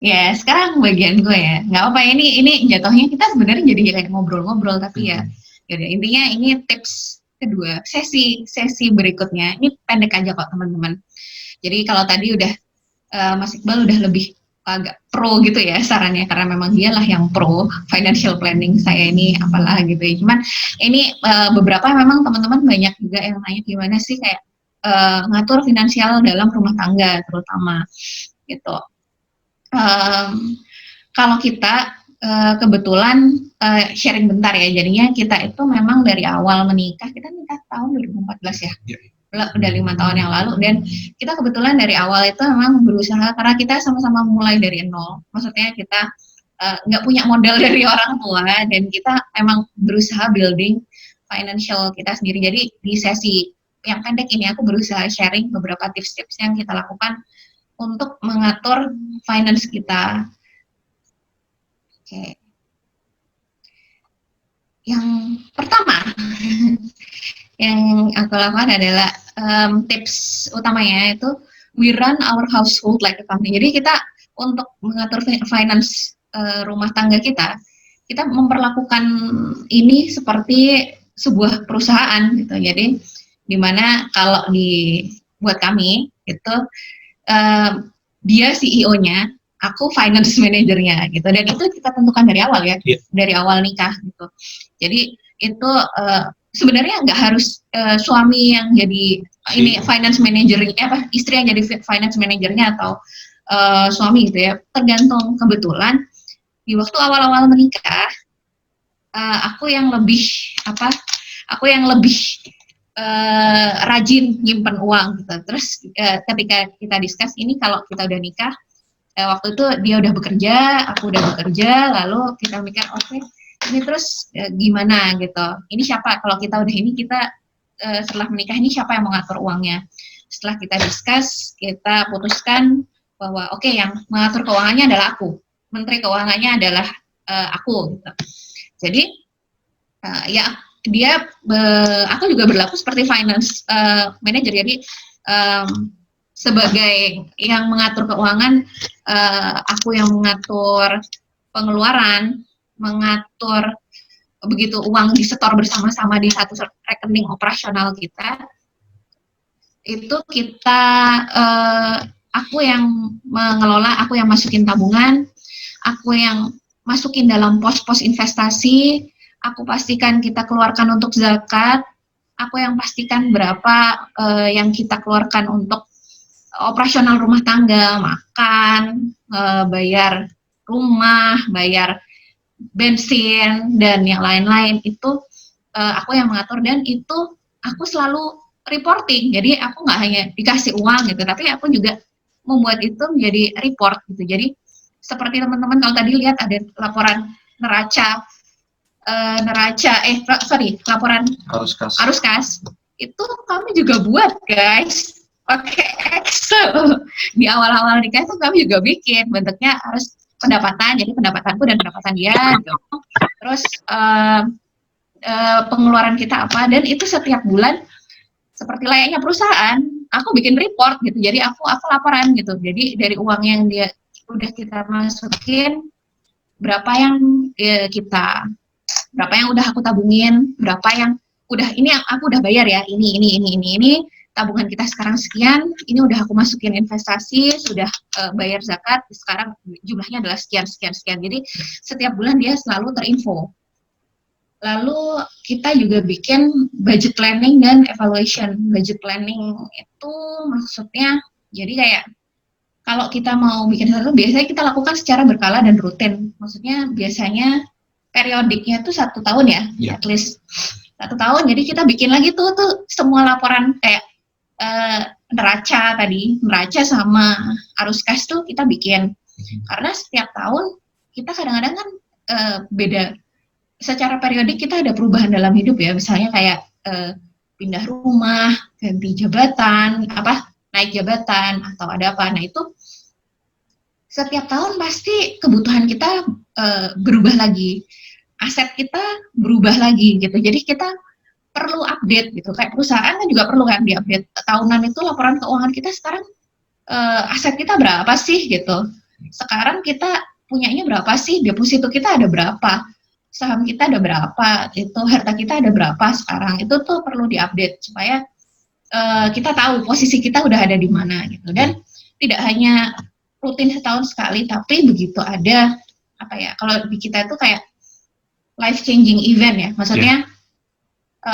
Ya, sekarang bagian gue ya. Nggak apa, ini jatuhnya kita sebenarnya jadi kayak ngobrol-ngobrol, tapi ya, yaudah, intinya ini tips kedua, sesi berikutnya. Ini pendek aja kok teman-teman. Jadi kalau tadi udah Mas Iqbal udah lebih agak pro gitu ya sarannya, karena memang dialah yang pro financial planning, saya ini apalah gitu ya. Cuman ini beberapa memang teman-teman banyak juga yang nanya gimana sih kayak ngatur finansial dalam rumah tangga terutama gitu. Kalau kita kebetulan sharing bentar ya, jadinya kita itu memang dari awal menikah, kita nikah tahun 2014 ya, udah 5 tahun yang lalu, dan kita kebetulan dari awal itu memang berusaha, karena kita sama-sama mulai dari nol, maksudnya kita nggak punya modal dari orang tua, dan kita emang berusaha building financial kita sendiri. Jadi di sesi yang pendek ini aku berusaha sharing beberapa tips-tips yang kita lakukan untuk mengatur finance kita. Oke. Yang pertama yang aku lakukan adalah tips utamanya itu we run our household like a company. Jadi kita untuk mengatur finance rumah tangga kita memperlakukan ini seperti sebuah perusahaan gitu. Jadi dimana kalau buat kami itu dia CEO-nya, aku finance manajernya gitu, dan itu kita tentukan dari awal ya, dari awal nikah gitu. Jadi itu sebenarnya nggak harus suami yang jadi ini finance manajernya, istri yang jadi finance manajernya atau suami gitu ya, tergantung kebetulan. Di waktu awal-awal menikah, aku yang lebih rajin nyimpen uang gitu. Terus ketika kita discuss ini, kalau kita udah nikah, waktu itu dia udah bekerja, aku udah bekerja, lalu kita mikir oke, ini terus gimana gitu. Ini siapa, kalau kita udah ini, kita setelah menikah ini siapa yang mengatur uangnya. Setelah kita discuss, kita putuskan bahwa oke, yang mengatur keuangannya adalah aku, menteri keuangannya adalah aku gitu. Jadi ya aku juga berlaku seperti finance manager. Jadi sebagai yang mengatur keuangan, aku yang mengatur pengeluaran, mengatur begitu uang disetor bersama-sama di satu rekening operasional kita. Itu aku yang mengelola, aku yang masukin tabungan, aku yang masukin dalam pos-pos investasi, aku pastikan kita keluarkan untuk zakat, aku yang pastikan berapa yang kita keluarkan untuk operasional rumah tangga, makan, bayar rumah, bayar bensin, dan yang lain-lain. Itu aku yang mengatur, dan itu aku selalu reporting. Jadi aku nggak hanya dikasih uang gitu, tapi aku juga membuat itu menjadi report gitu. Jadi seperti teman-teman kalau tadi lihat ada laporan laporan arus kas, itu kami juga buat guys, pakai Excel. Di awal-awal nikah itu kami juga bikin, bentuknya harus pendapatan, jadi pendapatanku dan pendapatan dia gitu. Terus pengeluaran kita apa, dan itu setiap bulan seperti layaknya perusahaan, aku bikin report gitu. Jadi aku laporan gitu. Jadi dari uang yang dia udah kita masukin, berapa yang berapa yang udah aku tabungin, berapa yang ini yang aku udah bayar ya, ini tabungan kita sekarang sekian, ini udah aku masukin investasi, sudah bayar zakat, sekarang jumlahnya adalah sekian. Jadi setiap bulan dia selalu terinfo. Lalu kita juga bikin budget planning dan evaluation. Budget planning itu maksudnya jadi kayak kalau kita mau bikin sesuatu, biasanya kita lakukan secara berkala dan rutin. Maksudnya biasanya periodiknya tuh 1 tahun ya, at least 1 tahun. Jadi kita bikin lagi tuh semua laporan kayak neraca sama arus kas tuh kita bikin. Karena setiap tahun kita kadang-kadang kan beda. Secara periodik kita ada perubahan dalam hidup ya, misalnya kayak pindah rumah, ganti jabatan, naik jabatan atau ada apa. Nah itu setiap tahun pasti kebutuhan kita berubah lagi, aset kita berubah lagi gitu. Jadi kita perlu update gitu. Kayak perusahaan kan juga perlu kan diupdate tahunan itu, laporan keuangan kita sekarang aset kita berapa sih gitu. Sekarang kita punyanya berapa sih? Deposito kita ada berapa? Saham kita ada berapa? Itu harta kita ada berapa sekarang? Itu tuh perlu diupdate supaya kita tahu posisi kita udah ada di mana gitu. Dan tidak hanya rutin setahun sekali, tapi begitu ada apa ya? Kalau di kita itu kayak life changing event ya. Maksudnya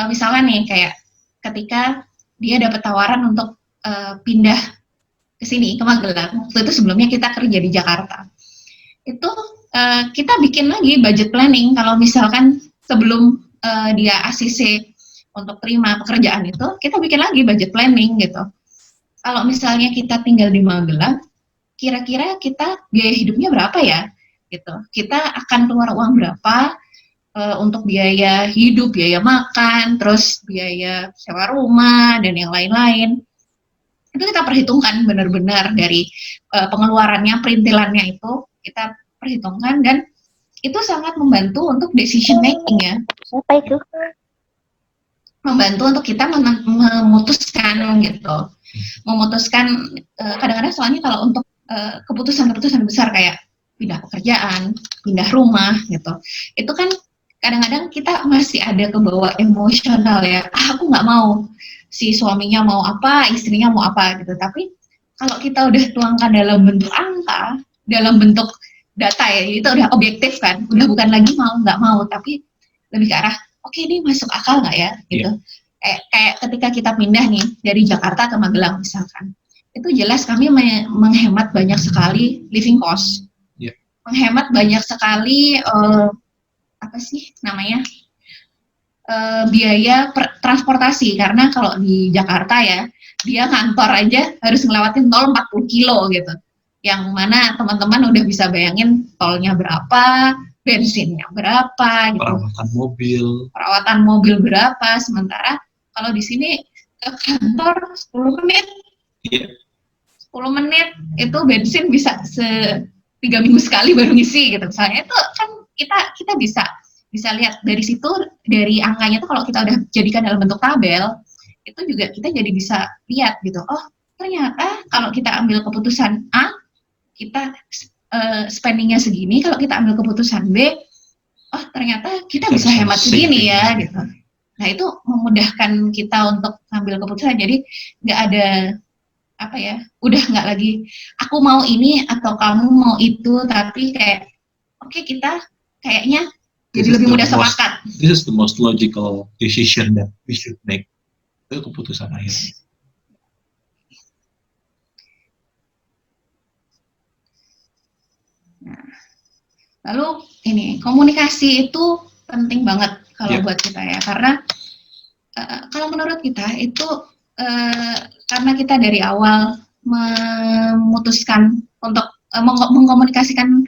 misalkan nih kayak ketika dia dapat tawaran untuk pindah ke sini, ke Magelang. Waktu itu sebelumnya kita kerja di Jakarta. Itu kita bikin lagi budget planning. Kalau misalkan sebelum dia ACC untuk terima pekerjaan itu, kita bikin lagi budget planning gitu. Kalau misalnya kita tinggal di Magelang, kira-kira kita biaya hidupnya berapa ya? Gitu. Kita akan keluar uang berapa untuk biaya hidup, biaya makan, terus biaya sewa rumah dan yang lain-lain. Itu kita perhitungkan benar-benar dari pengeluarannya, perintilannya itu kita perhitungkan, dan itu sangat membantu untuk decision making ya. Apa itu? Membantu untuk kita memutuskan gitu. Memutuskan kadang-kadang soalnya kalau untuk keputusan-keputusan besar kayak pindah pekerjaan, pindah rumah gitu. Itu kan kadang-kadang kita masih ada kebawa emosional ya. Aku nggak mau si suaminya mau apa, istrinya mau apa gitu. Tapi kalau kita udah tuangkan dalam bentuk angka, dalam bentuk data ya, itu udah objektif kan. Udah bukan lagi mau nggak mau, tapi lebih ke arah oke, ini masuk akal nggak ya gitu. Kayak ketika kita pindah nih dari Jakarta ke Magelang misalkan, itu jelas kami menghemat banyak sekali living cost, menghemat banyak sekali apa sih namanya biaya transportasi, karena kalau di Jakarta ya dia kantor aja harus ngelewatin tol 40 kilo gitu, yang mana teman-teman udah bisa bayangin tolnya berapa, bensinnya berapa gitu, perawatan mobil berapa. Sementara kalau di sini ke kantor 10 menit 10 menit itu bensin bisa 3 minggu sekali baru ngisi gitu misalnya. Itu kan kita bisa lihat dari situ, dari angkanya tuh kalau kita udah jadikan dalam bentuk tabel, itu juga kita jadi bisa lihat gitu, oh ternyata kalau kita ambil keputusan A kita spendingnya segini, kalau kita ambil keputusan B, oh ternyata kita bisa hemat segini ya gitu. Nah itu memudahkan kita untuk ambil keputusan. Jadi nggak ada apa ya, udah nggak lagi aku mau ini atau kamu mau itu, tapi kayak oke, kita kayaknya jadi lebih mudah sepakat. This is the most logical decision that we should make. Itu keputusan akhir. Lalu ini komunikasi itu penting banget kalau buat kita ya, karena kalau menurut kita itu karena kita dari awal memutuskan untuk mengkomunikasikan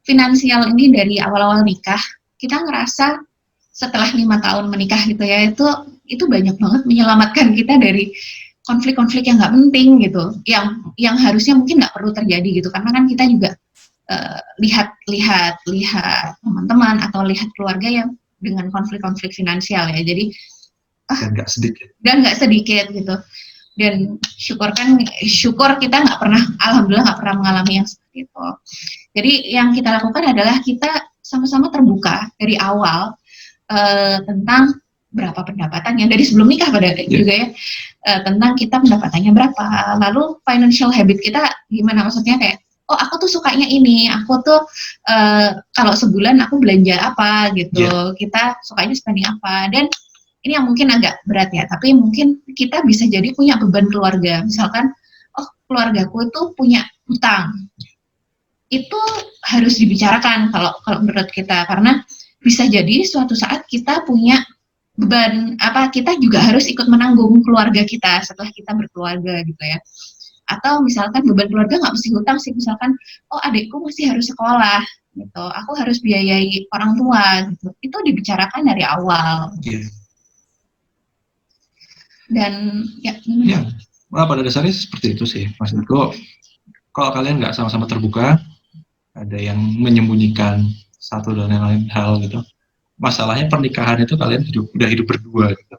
finansial ini dari awal-awal nikah, kita ngerasa setelah 5 tahun menikah gitu ya, itu banyak banget menyelamatkan kita dari konflik-konflik yang nggak penting gitu, yang harusnya mungkin nggak perlu terjadi gitu, karena kan kita juga lihat teman-teman atau lihat keluarga yang dengan konflik-konflik finansial ya, jadi dan nggak sedikit gitu. Dan syukur kita alhamdulillah nggak pernah mengalami yang seperti itu. Jadi yang kita lakukan adalah kita sama-sama terbuka dari awal tentang berapa pendapatannya dari sebelum nikah juga ya, tentang kita pendapatannya berapa, lalu financial habit kita gimana, maksudnya kayak oh aku tuh sukanya ini, aku tuh kalau sebulan aku belanja apa gitu, kita sukanya spending apa. Dan ini yang mungkin agak berat ya, tapi mungkin kita bisa jadi punya beban keluarga, misalkan oh keluargaku itu punya hutang, itu harus dibicarakan kalau menurut kita, karena bisa jadi suatu saat kita punya beban kita juga harus ikut menanggung keluarga kita setelah kita berkeluarga gitu ya. Atau misalkan beban keluarga nggak mesti hutang sih, misalkan oh adikku masih harus sekolah gitu, aku harus biayai orang tua gitu, itu dibicarakan dari awal. Dan pada dasarnya seperti itu sih maksudku. Kalau kalian nggak sama-sama terbuka, ada yang menyembunyikan satu dan lain hal gitu, masalahnya pernikahan itu kalian udah hidup berdua gitu.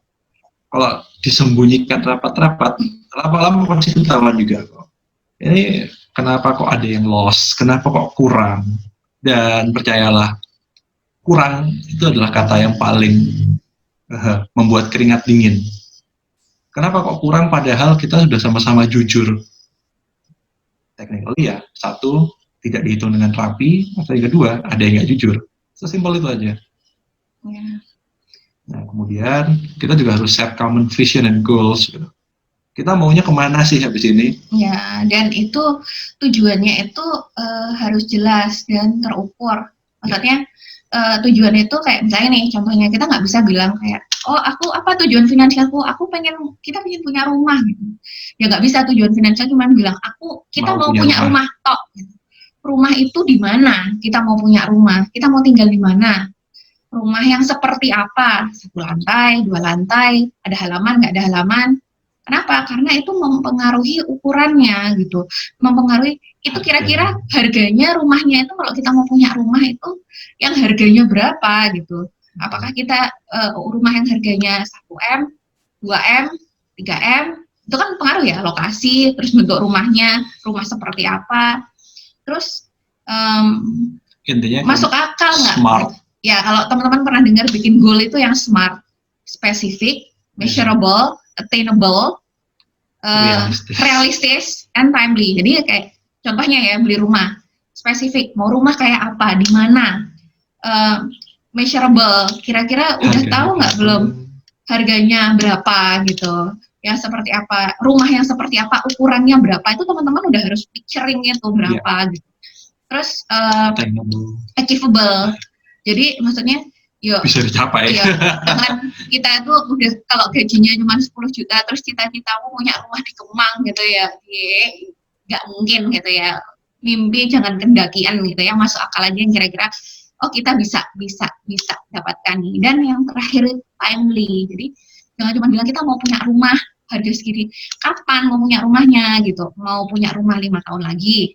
Kalau disembunyikan rapat-rapat, lama-lama pasti ketahuan juga kok. Ini kenapa kok ada yang loss, kenapa kok kurang. Dan percayalah, kurang itu adalah kata yang paling membuat keringat dingin. Kenapa kok kurang padahal kita sudah sama-sama jujur? Technically ya, satu, tidak dihitung dengan rapi, atau yang kedua, ada yang nggak jujur. Sesimpel itu aja. Ya. Nah, kemudian kita juga harus set common vision and goals. Gitu. Kita maunya kemana sih habis ini? Ya, dan itu tujuannya itu harus jelas dan terukur. Maksudnya tujuannya itu kayak misalnya nih, contohnya kita nggak bisa bilang kayak, oh aku apa tujuan finansialku? Kita pengen punya rumah gitu. Ya nggak bisa tujuan finansial cuma bilang kita mau punya rumah tok. Gitu. Rumah itu di mana? Kita mau punya rumah, kita mau tinggal di mana? Rumah yang seperti apa? 1 lantai, 2 lantai, ada halaman, nggak ada halaman? Kenapa? Karena itu mempengaruhi ukurannya gitu. Mempengaruhi itu kira-kira harganya rumahnya itu kalau kita mau punya rumah itu yang harganya berapa gitu. Apakah kita rumah yang harganya 1M, 2M, 3M, itu kan pengaruh ya, lokasi, terus bentuk rumahnya, rumah seperti apa. Terus intinya masuk akal nggak? Smart. Ya, kalau teman-teman pernah dengar bikin goal itu yang smart, specific, measurable, attainable, realistis, and timely. Jadi kayak contohnya ya, beli rumah, spesifik, mau rumah kayak apa, di mana, measurable, kira-kira udah tahu nggak belum harganya berapa gitu, ya seperti apa, rumah yang seperti apa, ukurannya berapa, itu teman-teman udah harus picturing itu berapa gitu. Terus achievable, jadi maksudnya yuk bisa dicapai. Jangan kita tuh udah kalau gajinya cuma 10 juta terus cita-citamu punya rumah di Kemang gitu ya, nggak mungkin gitu ya. Mimpi jangan kendakian gitu ya, masuk akal aja yang kira-kira oh kita bisa dapatkan nih. Dan yang terakhir timely, jadi jangan cuma bilang kita mau punya rumah harga segini, kapan mau punya rumahnya gitu, mau punya rumah 5 tahun lagi,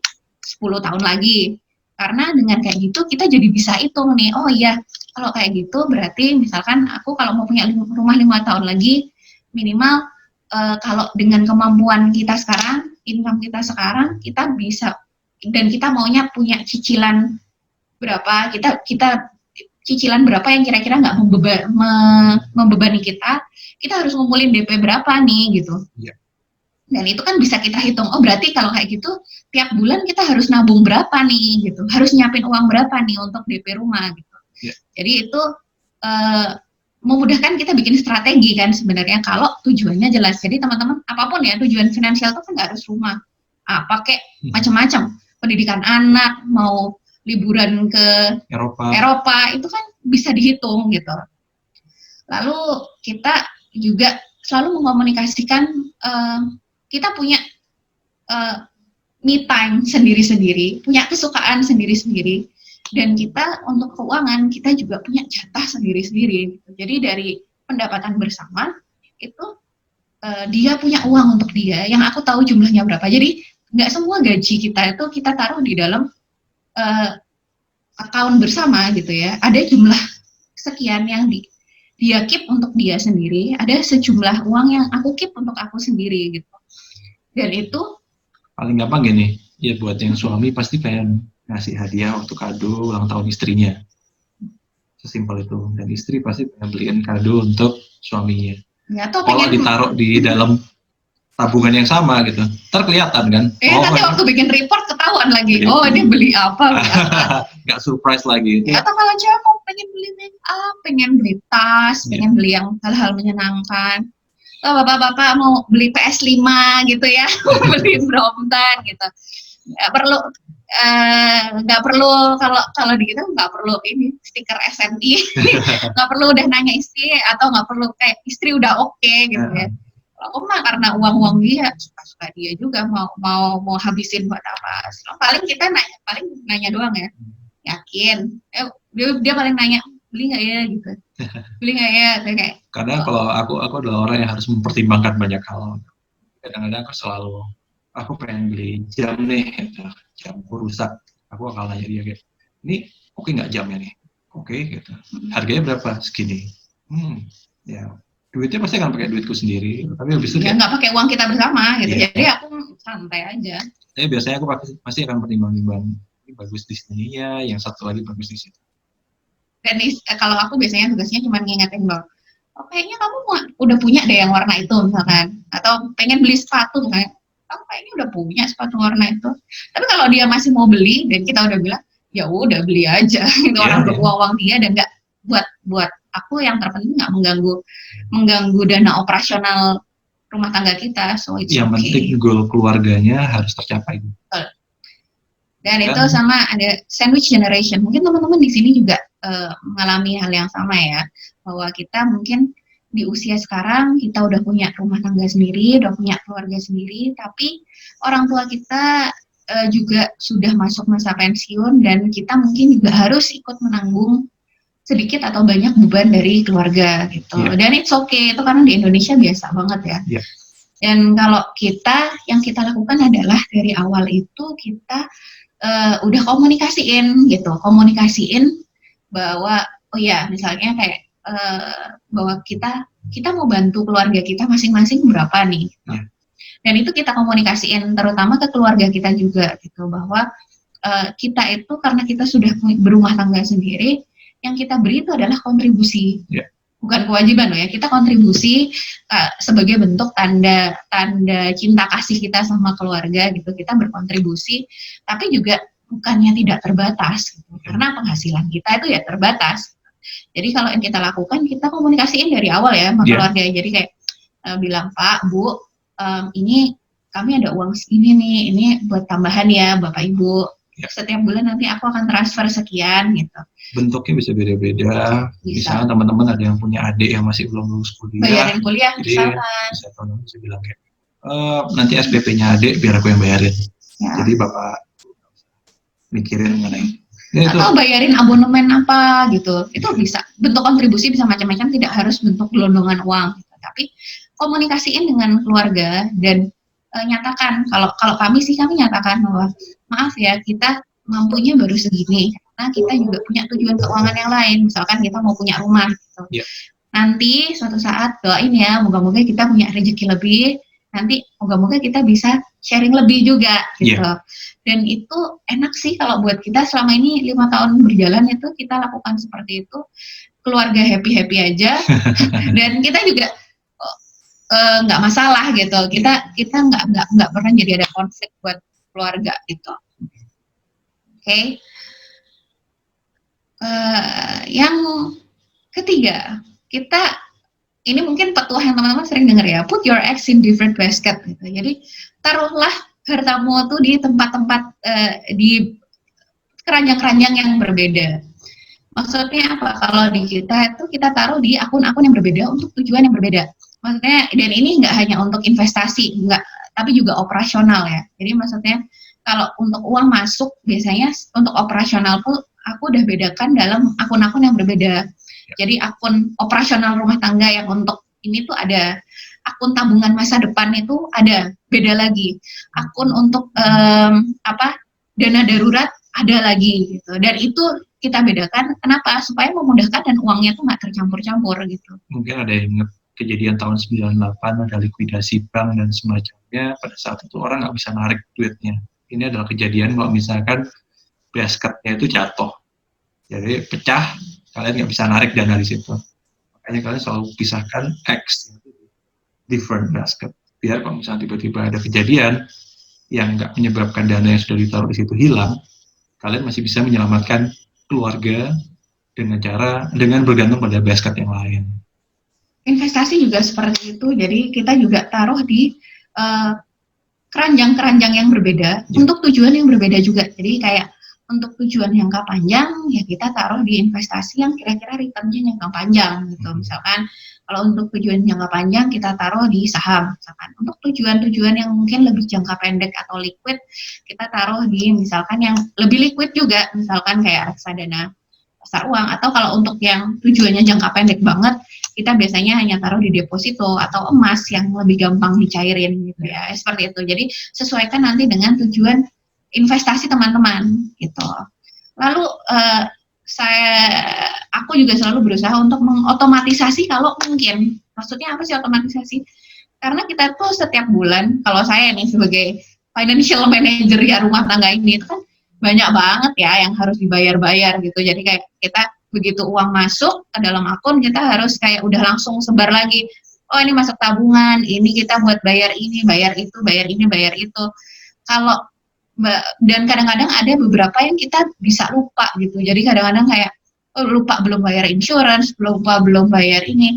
10 tahun lagi. Karena dengan kayak gitu kita jadi bisa hitung nih, oh iya kalau kayak gitu berarti misalkan aku kalau mau punya rumah 5 tahun lagi minimal kalau dengan kemampuan kita sekarang, income kita sekarang, kita bisa, dan kita maunya punya cicilan berapa, kita cicilan berapa yang kira-kira nggak membebani kita harus ngumpulin DP berapa nih gitu. Yeah. Dan itu kan bisa kita hitung, oh berarti kalau kayak gitu tiap bulan kita harus nabung berapa nih gitu, harus nyiapin uang berapa nih untuk DP rumah gitu. Yeah. Jadi itu memudahkan kita bikin strategi kan sebenarnya kalau tujuannya jelas. Jadi teman-teman apapun ya tujuan finansial itu kan nggak harus rumah, pakai macam-macam, pendidikan anak, mau liburan ke Eropa itu kan bisa dihitung gitu. Lalu kita juga selalu mengkomunikasikan kita punya me time sendiri-sendiri, punya kesukaan sendiri-sendiri, dan kita untuk keuangan kita juga punya jatah sendiri-sendiri. Jadi dari pendapatan bersama itu dia punya uang untuk dia, yang aku tahu jumlahnya berapa. Jadi nggak semua gaji kita itu kita taruh di dalam account bersama gitu ya. Ada jumlah sekian yang dia keep untuk dia sendiri, ada sejumlah uang yang aku keep untuk aku sendiri gitu. Dan itu paling gampang gini, ya buat yang suami pasti pengen ngasih hadiah untuk kado ulang tahun istrinya. Sesimpel itu. Dan istri pasti pengen beliin kado untuk suaminya. Ya, kalau ditaruh di dalam tabungan yang sama gitu, ntar kelihatan kan. Nanti waktu bikin report ketahuan lagi, oh dia beli apa. Nggak surprise lagi. Ya, atau kalau cewek mau pengen beli make up, pengen beli tas, pengen beli yang hal-hal menyenangkan. Oh, bapak-bapak mau beli PS5 gitu ya, beli Brompton gitu. Nggak perlu kalau di kita nggak perlu ini stiker SNI, nggak perlu udah nanya istri, atau nggak perlu kayak istri udah oke gitu ya. Aku mah karena uang dia suka dia juga mau habisin buat apa. Paling kita nanya doang ya, yakin. Dia paling nanya beli nggak ya gitu, beli nggak ya kayak. Karena kalau aku adalah orang yang harus mempertimbangkan banyak hal. Kadang-kadang aku pengen beli jam nih, jamku rusak, aku akan nanya dia kayak, ini oke nggak jamnya nih? Oke gitu. Harganya berapa? Segini. Ya duitnya pasti akan pakai duitku sendiri, tapi habis itu Ya kayak nggak pakai uang kita bersama gitu. Iya. Jadi aku santai aja. Tapi biasanya aku pasti akan pertimbang-timbang, ini bagus di sininya, yang satu lagi bagus di situ. Dan kalau aku biasanya tugasnya cuma ngingetin bahwa oh, kayaknya kamu udah punya deh yang warna itu misalkan, atau pengen beli sepatu misalnya, kamu kayaknya udah punya sepatu warna itu. Tapi kalau dia masih mau beli dan kita udah bilang ya udah beli aja itu orang uang dia dan nggak buat aku yang terpenting nggak mengganggu dana operasional rumah tangga kita, so it's yang okay. penting goal keluarganya harus tercapai. Dan itu sama ada sandwich generation. Mungkin teman-teman di sini juga mengalami hal yang sama ya, bahwa kita mungkin di usia sekarang kita udah punya rumah tangga sendiri, udah punya keluarga sendiri, tapi orang tua kita juga sudah masuk masa pensiun dan kita mungkin juga harus ikut menanggung sedikit atau banyak beban dari keluarga gitu. Dan it's okay, itu karena di Indonesia biasa banget ya. Dan kalau yang kita lakukan adalah dari awal itu kita udah komunikasiin bahwa oh ya misalnya kayak bahwa kita mau bantu keluarga kita masing-masing berapa nih gitu. Dan itu kita komunikasiin terutama ke keluarga kita juga gitu, bahwa kita itu karena kita sudah berumah tangga sendiri, yang kita beri itu adalah kontribusi, bukan kewajiban loh ya, kita kontribusi sebagai bentuk tanda cinta kasih kita sama keluarga gitu, kita berkontribusi, tapi juga bukannya tidak terbatas gitu, karena penghasilan kita itu ya terbatas. Jadi kalau yang kita lakukan, kita komunikasiin dari awal ya sama keluarga, jadi kayak bilang, Pak, Bu, ini kami ada uang segini nih, ini buat tambahan ya Bapak Ibu, setiap bulan nanti aku akan transfer sekian gitu. Bentuknya bisa beda-beda. Misalnya teman-teman ada yang punya adik yang masih belum lulus kuliah, bayarin kuliah jadi bisa bilang kayak nanti SPP-nya adik biar aku yang bayarin. Jadi Bapak mikirin mengenai atau bayarin abonemen apa gitu, itu bisa bentuk kontribusi, bisa macam-macam, tidak harus bentuk gelondongan uang gitu. Tapi komunikasiin dengan keluarga dan nyatakan, kalau kami nyatakan bahwa maaf ya, kita mampunya baru segini karena kita juga punya tujuan keuangan yang lain, misalkan kita mau punya rumah gitu. Nanti suatu saat doain ya, moga-moga kita punya rezeki lebih, nanti moga-moga kita bisa sharing lebih juga gitu. Dan itu enak sih kalau buat kita, selama ini 5 tahun berjalan itu kita lakukan seperti itu, keluarga happy aja dan kita juga nggak masalah gitu, kita nggak pernah jadi ada konflik buat keluarga gitu. Oke. Yang ketiga, ini mungkin petuah yang teman-teman sering dengar ya, put your eggs in different basket gitu. Jadi taruhlah hartamu tuh di tempat-tempat di keranjang-keranjang yang berbeda. Maksudnya apa? Kalau di kita itu kita taruh di akun-akun yang berbeda untuk tujuan yang berbeda. Maksudnya, dan ini nggak hanya untuk investasi, tapi juga operasional ya. Jadi maksudnya kalau untuk uang masuk, biasanya untuk operasional pun aku udah bedakan dalam akun-akun yang berbeda. Jadi akun operasional rumah tangga yang untuk ini tuh ada, akun tabungan masa depan itu ada, beda lagi. Akun untuk dana darurat ada lagi gitu. Dan itu kita bedakan, kenapa? Supaya memudahkan dan uangnya tuh nggak tercampur-campur gitu. Mungkin ada yang ingat kejadian tahun 98, ada likuidasi bank dan semacamnya, pada saat itu orang nggak bisa narik duitnya. Ini adalah kejadian kalau misalkan basketnya itu jatuh, jadi pecah, kalian nggak bisa narik dana di situ. Makanya kalian selalu pisahkan X, different basket, biar kalau misalnya tiba-tiba ada kejadian yang nggak menyebabkan dana yang sudah ditaruh di situ hilang, kalian masih bisa menyelamatkan keluarga dengan bergantung pada basket yang lain. Investasi juga seperti itu, jadi kita juga taruh di keranjang-keranjang yang berbeda untuk tujuan yang berbeda juga. Jadi kayak untuk tujuan jangka panjang ya kita taruh di investasi yang kira-kira returnnya jangka panjang gitu. Misalkan kalau untuk tujuan jangka panjang kita taruh di saham misalkan. Untuk tujuan-tujuan yang mungkin lebih jangka pendek atau liquid kita taruh di misalkan yang lebih liquid juga, misalkan kayak reksadana pasar uang. Atau kalau untuk yang tujuannya jangka pendek banget, kita biasanya hanya taruh di deposito atau emas yang lebih gampang dicairin gitu ya, seperti itu. Jadi sesuaikan nanti dengan tujuan investasi teman-teman gitu. Lalu aku juga selalu berusaha untuk mengotomatisasi kalau mungkin Maksudnya apa sih otomatisasi? Karena kita tuh setiap bulan, kalau saya nih sebagai financial manager ya rumah tangga ini, itu kan banyak banget ya yang harus dibayar-bayar gitu. Jadi kayak kita begitu uang masuk ke dalam akun, kita harus kayak udah langsung sebar lagi. Oh ini masuk tabungan, ini kita buat bayar ini, bayar itu, bayar ini, bayar itu. Kalau dan kadang-kadang ada beberapa yang kita bisa lupa gitu. Jadi kadang-kadang kayak oh, lupa belum bayar insurance, lupa belum bayar ini.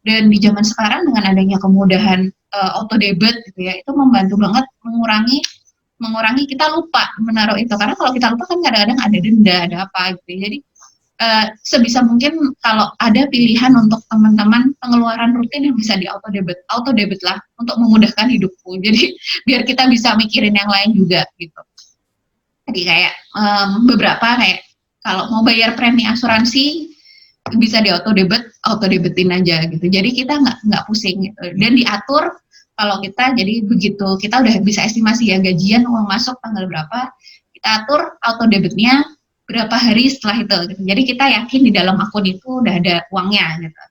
Dan di zaman sekarang dengan adanya kemudahan auto debit gitu ya, itu membantu banget mengurangi kita lupa menaruh itu. Karena kalau kita lupa kan kadang-kadang ada denda, ada apa gitu. Jadi sebisa mungkin kalau ada pilihan untuk teman-teman pengeluaran rutin yang bisa di auto debit lah untuk memudahkan hidupku. Jadi biar kita bisa mikirin yang lain juga gitu. Jadi kayak beberapa kayak kalau mau bayar premi asuransi bisa di auto debetin aja gitu. Jadi kita nggak pusing gitu. Dan diatur kalau kita jadi begitu kita udah bisa estimasi ya gajian uang masuk tanggal berapa, kita atur auto debitnya berapa hari setelah itu gitu. Jadi kita yakin di dalam akun itu udah ada uangnya gitu.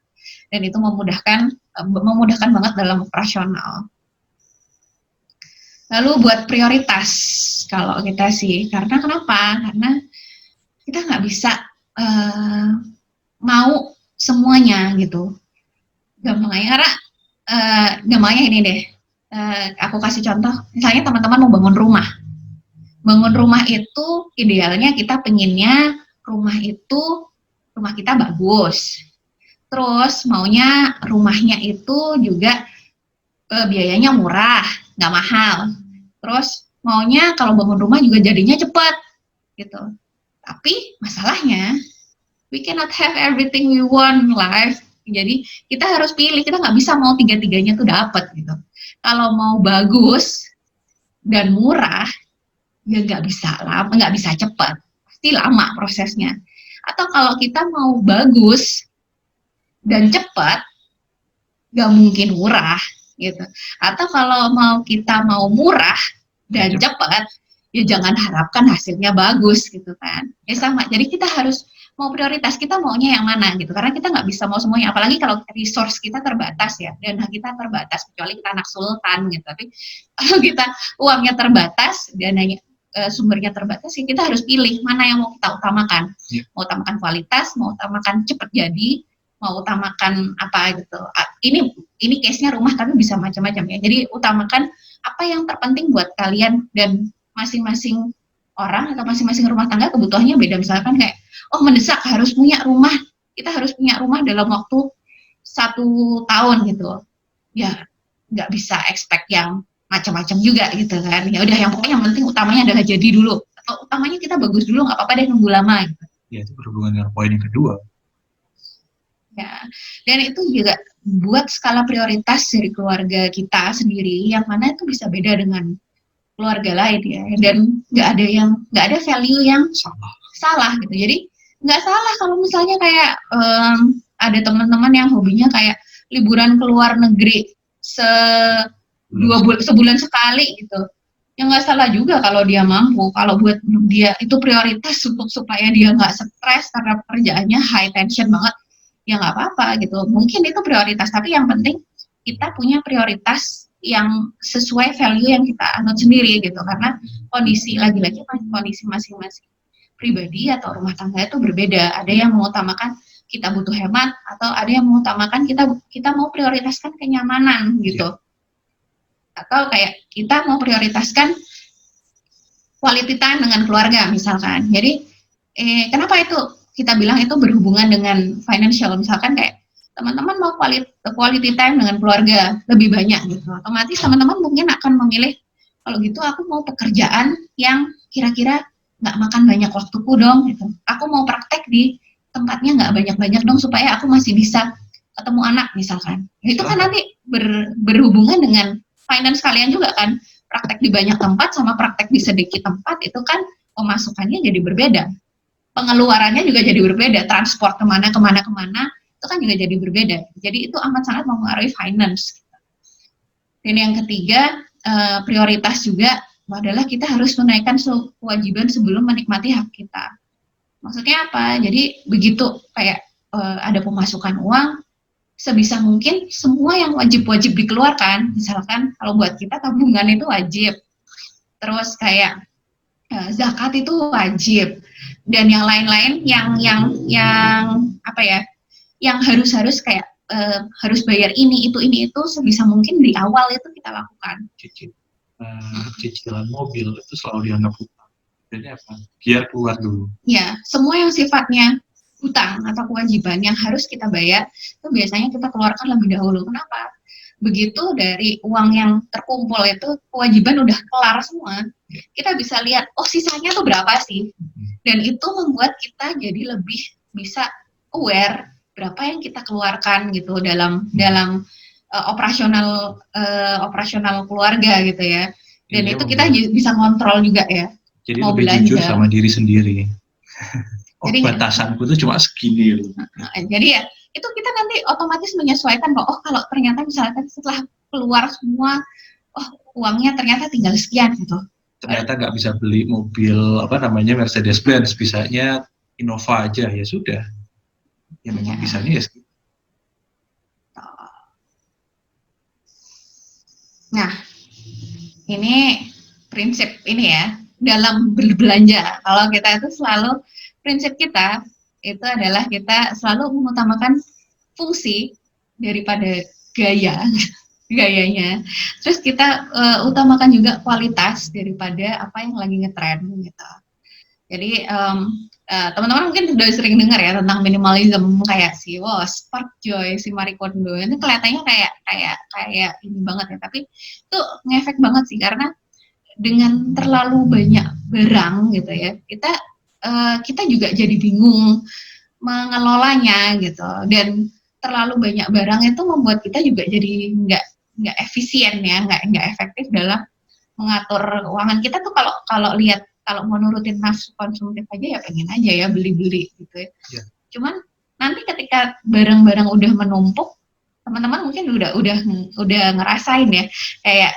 Dan itu memudahkan banget dalam operasional. Lalu buat prioritas kalau kita sih, karena kenapa? Karena kita nggak bisa mau semuanya gitu. Gampangnya ini deh. Aku kasih contoh, misalnya teman-teman mau bangun rumah. Bangun rumah itu idealnya kita pengennya rumah kita bagus. Terus maunya rumahnya itu juga biayanya murah, nggak mahal. Terus maunya kalau bangun rumah juga jadinya cepat gitu. Tapi masalahnya we cannot have everything we want in life. Jadi kita harus pilih, kita nggak bisa mau tiga-tiganya tuh dapat gitu. Kalau mau bagus dan murah ya nggak bisa lama, nggak bisa cepat, pasti lama prosesnya. Atau kalau kita mau bagus dan cepat, nggak mungkin murah gitu. Atau kalau kita mau murah dan cepat, ya jangan harapkan hasilnya bagus gitu kan. Ya sama. Jadi kita harus mau prioritas, kita maunya yang mana gitu. Karena kita nggak bisa mau semuanya. Apalagi kalau resource kita terbatas ya, dana kita terbatas. Kecuali kita anak sultan gitu. Tapi kalau kita uangnya terbatas, dananya sumbernya terbatas, ya kita harus pilih mana yang mau kita utamakan. Mau utamakan kualitas, mau utamakan cepat jadi, mau utamakan apa gitu. Ini case-nya rumah tapi bisa macam-macam ya. Jadi utamakan apa yang terpenting buat kalian dan masing-masing orang atau masing-masing rumah tangga kebutuhannya beda. Misalkan kayak mendesak harus punya rumah, kita harus punya rumah dalam waktu 1 tahun gitu. Ya nggak bisa expect yang macam-macam juga gitu kan. Ya udah yang pokoknya yang penting utamanya adalah jadi dulu. Atau utamanya kita bagus dulu, nggak apa-apa deh nunggu lama gitu. Ya itu berhubungan dengan poin yang kedua. Ya, dan itu juga buat skala prioritas dari keluarga kita sendiri yang mana itu bisa beda dengan keluarga lain ya. Dan nggak ada value yang salah gitu. Jadi nggak salah kalau misalnya kayak ada teman-teman yang hobinya kayak liburan ke luar negeri sebulan sekali gitu. Ya nggak salah juga kalau dia mampu. Kalau buat dia itu prioritas untuk supaya dia nggak stres karena pekerjaannya high tension banget, ya nggak apa-apa gitu. Mungkin itu prioritas, tapi yang penting kita punya prioritas yang sesuai value yang kita anut sendiri gitu. Karena kondisi lagi-lagi kondisi masing-masing pribadi atau rumah tangga itu berbeda. Ada yang mengutamakan kita butuh hemat, atau ada yang mengutamakan kita mau prioritaskan kenyamanan gitu. Atau kayak kita mau prioritaskan quality time dengan keluarga misalkan. Jadi kenapa itu kita bilang itu berhubungan dengan financial? Misalkan kayak teman-teman mau quality time dengan keluarga lebih banyak gitu, otomatis teman-teman mungkin akan memilih kalau gitu aku mau pekerjaan yang kira-kira nggak makan banyak waktuku dong gitu. Aku mau praktek di tempatnya nggak banyak-banyak dong supaya aku masih bisa ketemu anak misalkan. Itu kan nanti berhubungan dengan finance kalian juga kan. Praktek di banyak tempat sama praktek di sedikit tempat itu kan pemasukannya jadi berbeda. Pengeluarannya juga jadi berbeda. Transport kemana itu kan juga jadi berbeda. Jadi itu amat sangat mempengaruhi finance. Dan yang ketiga, prioritas juga adalah kita harus tunaikan kewajiban sebelum menikmati hak kita. Maksudnya apa? Jadi begitu kayak ada pemasukan uang, sebisa mungkin semua yang wajib-wajib dikeluarkan. Misalkan kalau buat kita tabungan itu wajib, terus kayak zakat itu wajib, dan yang lain-lain yang apa ya, yang harus kayak harus bayar ini itu sebisa mungkin di awal itu kita lakukan. Cicilan mobil itu selalu dianggap hutang. Jadi apa? Biar keluar dulu. Ya, semua yang sifatnya hutang atau kewajiban yang harus kita bayar itu biasanya kita keluarkan lebih dahulu. Kenapa? Begitu dari uang yang terkumpul itu kewajiban udah kelar semua, kita bisa lihat oh sisanya tuh berapa sih, dan itu membuat kita jadi lebih bisa aware berapa yang kita keluarkan gitu dalam operasional keluarga gitu ya, dan itu kita bisa kontrol juga ya. Jadi lebih jujur sama diri sendiri. Jadi batasanku tuh cuma segini loh. Jadi ya itu kita nanti otomatis menyesuaikan kok. Oh kalau ternyata misalkan setelah keluar semua, oh uangnya ternyata tinggal sekian gitu. Ternyata nggak bisa beli mobil Mercedes-Benz, bisanya Innova aja, ya sudah. Ya memang bisanya ya segitu. Nah, ini prinsip ini ya dalam berbelanja. Kalau kita itu selalu prinsip kita itu adalah kita selalu mengutamakan fungsi daripada gayanya. Terus kita utamakan juga kualitas daripada apa yang lagi ngetren gitu. Jadi teman-teman mungkin sudah sering dengar ya tentang minimalism, kayak si Park Joy, si Marie Kondo, ini kelihatannya kayak ini banget ya, tapi itu ngefek banget sih, karena dengan terlalu banyak barang gitu ya, kita juga jadi bingung mengelolanya gitu, dan terlalu banyak barang itu membuat kita juga jadi nggak efisien ya, nggak efektif dalam mengatur keuangan kita tuh. Kalau lihat, kalau mau nurutin nafsu konsumtif aja ya pengen aja ya beli-beli gitu ya. Yeah. Cuman nanti ketika barang-barang udah menumpuk, teman-teman mungkin udah ngerasain ya, kayak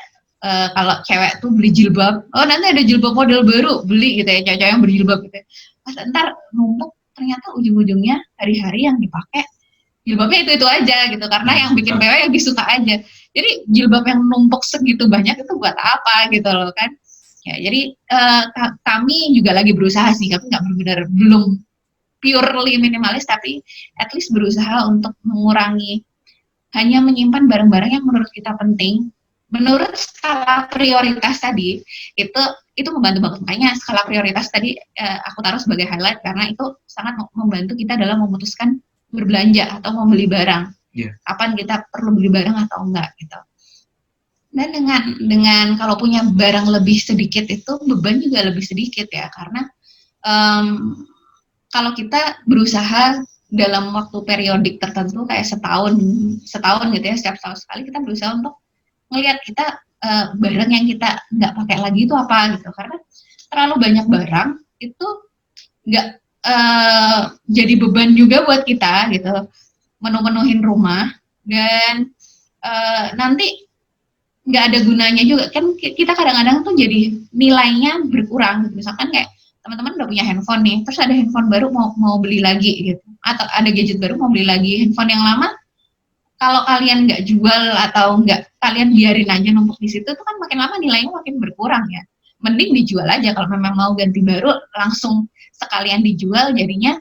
kalau cewek tuh beli jilbab, oh nanti ada jilbab model baru, beli gitu ya, cewek-cewek yang berjilbab gitu ya. Pas ntar numpuk, ternyata ujung-ujungnya hari-hari yang dipakai jilbabnya itu aja gitu, karena yang bikin PW yang disuka aja. Jadi jilbab yang numpuk segitu banyak itu buat apa gitu loh kan. Ya, jadi kami juga lagi berusaha sih, kami nggak benar-benar belum purely minimalis, tapi at least berusaha untuk mengurangi, hanya menyimpan barang-barang yang menurut kita penting, menurut skala prioritas tadi. Itu membantu banget. Makanya skala prioritas tadi aku taruh sebagai highlight, karena itu sangat membantu kita dalam memutuskan berbelanja atau membeli barang. Kapan kita perlu beli barang atau enggak gitu. Dan dengan kalau punya barang lebih sedikit itu beban juga lebih sedikit ya, karena kalau kita berusaha dalam waktu periodik tertentu kayak setahun gitu ya, setiap tahun sekali kita berusaha untuk ngelihat kita barang yang kita nggak pakai lagi itu apa gitu, karena terlalu banyak barang itu nggak jadi beban juga buat kita gitu, menuhin rumah, dan nanti nggak ada gunanya juga kan. Kita kadang-kadang tuh jadi nilainya berkurang gitu. Misalkan kayak teman-teman udah punya handphone nih, terus ada handphone baru mau beli lagi gitu, atau ada gadget baru mau beli lagi. Handphone yang lama kalau kalian nggak jual atau nggak, kalian biarin aja numpuk di situ, tuh kan makin lama nilainya makin berkurang ya. Mending dijual aja. Kalau memang mau ganti baru, langsung sekalian dijual, jadinya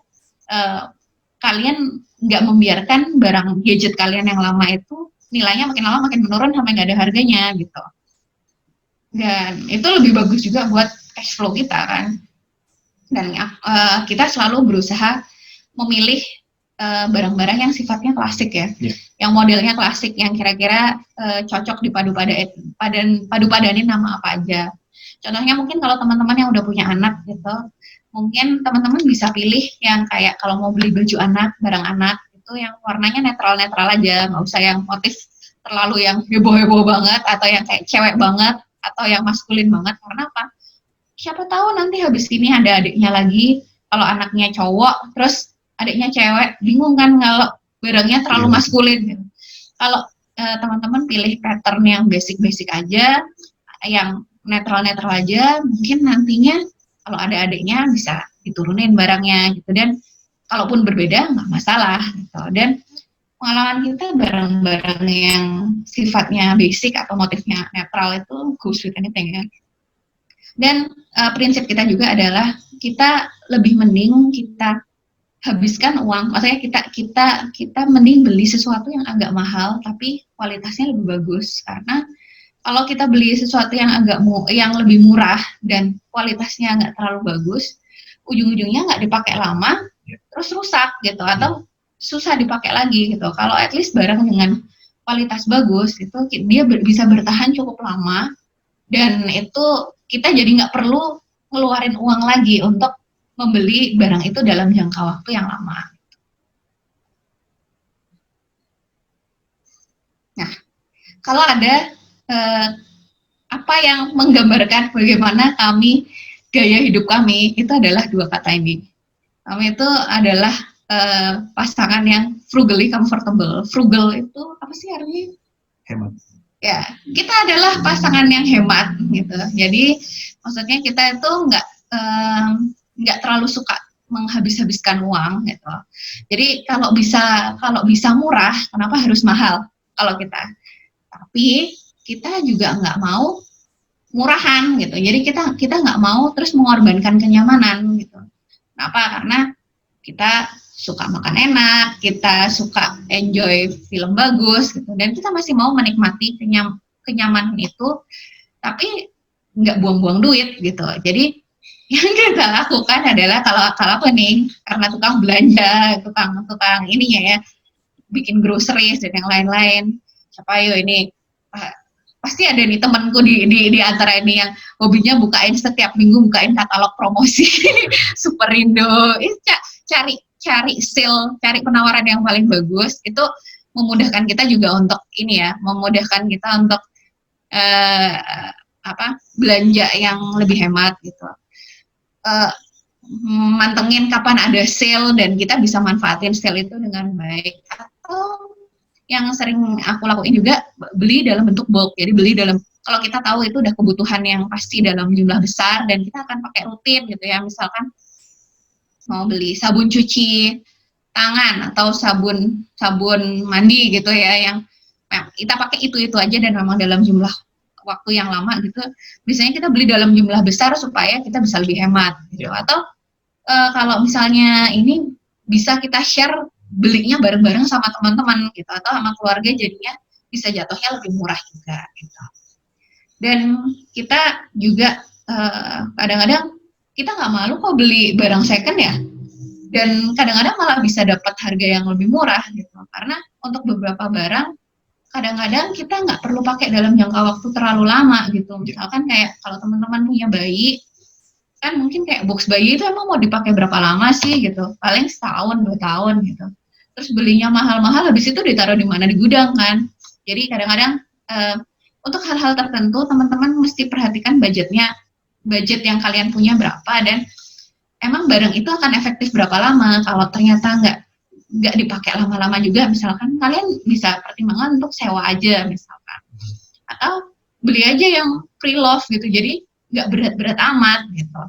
kalian nggak membiarkan barang gadget kalian yang lama itu nilainya makin lama makin menurun sampai nggak ada harganya gitu. Dan itu lebih bagus juga buat cash flow kita kan. Dan kita selalu berusaha memilih barang-barang yang sifatnya klasik ya, yang modelnya klasik, yang kira-kira cocok dipadu-padanin nama apa aja. Contohnya mungkin kalau teman-teman yang udah punya anak gitu, mungkin teman-teman bisa pilih yang kayak kalau mau beli baju anak, barang anak, itu yang warnanya netral-netral aja, nggak usah yang motif terlalu yang heboh-heboh banget, atau yang kayak cewek banget, atau yang maskulin banget. Karena apa? Siapa tahu nanti habis ini ada adiknya lagi, kalau anaknya cowok, terus adiknya cewek, bingung kan kalau barangnya terlalu maskulin gitu. Kalau teman-teman pilih pattern yang basic-basic aja, yang netral-netral aja, mungkin nantinya kalau ada adiknya bisa diturunin barangnya gitu, dan kalaupun berbeda nggak masalah gitu. Dan pengalaman kita barang-barang yang sifatnya basic atau motifnya netral itu goes with anything ya. Dan prinsip kita juga adalah kita lebih mending kita habiskan uang, maksudnya kita mending beli sesuatu yang agak mahal tapi kualitasnya lebih bagus, karena kalau kita beli sesuatu yang yang lebih murah dan kualitasnya nggak terlalu bagus, ujung-ujungnya nggak dipakai lama, terus rusak gitu, atau susah dipakai lagi gitu. Kalau at least barang dengan kualitas bagus itu dia bisa bertahan cukup lama, dan itu kita jadi nggak perlu ngeluarin uang lagi untuk membeli barang itu dalam jangka waktu yang lama. Nah, kalau ada apa yang menggambarkan bagaimana gaya hidup kami, itu adalah dua kata ini. Kami itu adalah pasangan yang frugally comfortable. Frugal itu apa sih artinya? Hemat. Ya, kita adalah pasangan yang hemat gitu. Jadi maksudnya kita itu nggak terlalu suka menghabis-habiskan uang gitu. Jadi kalau bisa murah, kenapa harus mahal kalau kita? Tapi kita juga nggak mau murahan gitu. Jadi kita nggak mau terus mengorbankan kenyamanan gitu. Kenapa? Karena kita suka makan enak, kita suka enjoy film bagus gitu, dan kita masih mau menikmati kenyamanan itu, tapi nggak buang-buang duit gitu. Jadi yang kita lakukan adalah kalau aku nih, karena tukang belanja, tukang ininya ya, bikin groceries dan yang lain-lain. Siapa yo ini pasti ada nih temanku di antara ini yang hobinya bukain setiap minggu, bukain katalog promosi Superindo, cari sale, cari penawaran yang paling bagus. Itu memudahkan kita juga untuk ini ya, memudahkan kita untuk belanja yang lebih hemat gitu. Mantengin kapan ada sale dan kita bisa manfaatin sale itu dengan baik. Atau yang sering aku lakuin juga, beli dalam bentuk bulk. Jadi beli kalau kita tahu itu udah kebutuhan yang pasti dalam jumlah besar dan kita akan pakai rutin gitu ya, misalkan mau beli sabun cuci tangan atau sabun mandi gitu ya, yang kita pakai itu aja dan memang dalam jumlah waktu yang lama gitu. Biasanya kita beli dalam jumlah besar supaya kita bisa lebih hemat gitu. Atau kalau misalnya ini bisa kita share belinya bareng-bareng sama teman-teman gitu, atau sama keluarga, jadinya bisa jatuhnya lebih murah juga gitu. Dan kita juga kadang-kadang kita nggak malu kok beli barang second ya, dan kadang-kadang malah bisa dapat harga yang lebih murah gitu, karena untuk beberapa barang kadang-kadang kita nggak perlu pakai dalam jangka waktu terlalu lama gitu. Misalkan kayak kalau teman-teman punya bayi, kan mungkin kayak box bayi itu emang mau dipakai berapa lama sih gitu, paling setahun 2 tahun gitu, terus belinya mahal-mahal, habis itu ditaruh di mana, di gudang kan. Jadi kadang-kadang untuk hal-hal tertentu teman-teman mesti perhatikan budget yang kalian punya berapa, dan emang barang itu akan efektif berapa lama. Kalau ternyata nggak dipakai lama-lama juga, misalkan kalian bisa pertimbangkan untuk sewa aja misalkan, atau beli aja yang pre-love gitu, jadi nggak berat-berat amat gitu.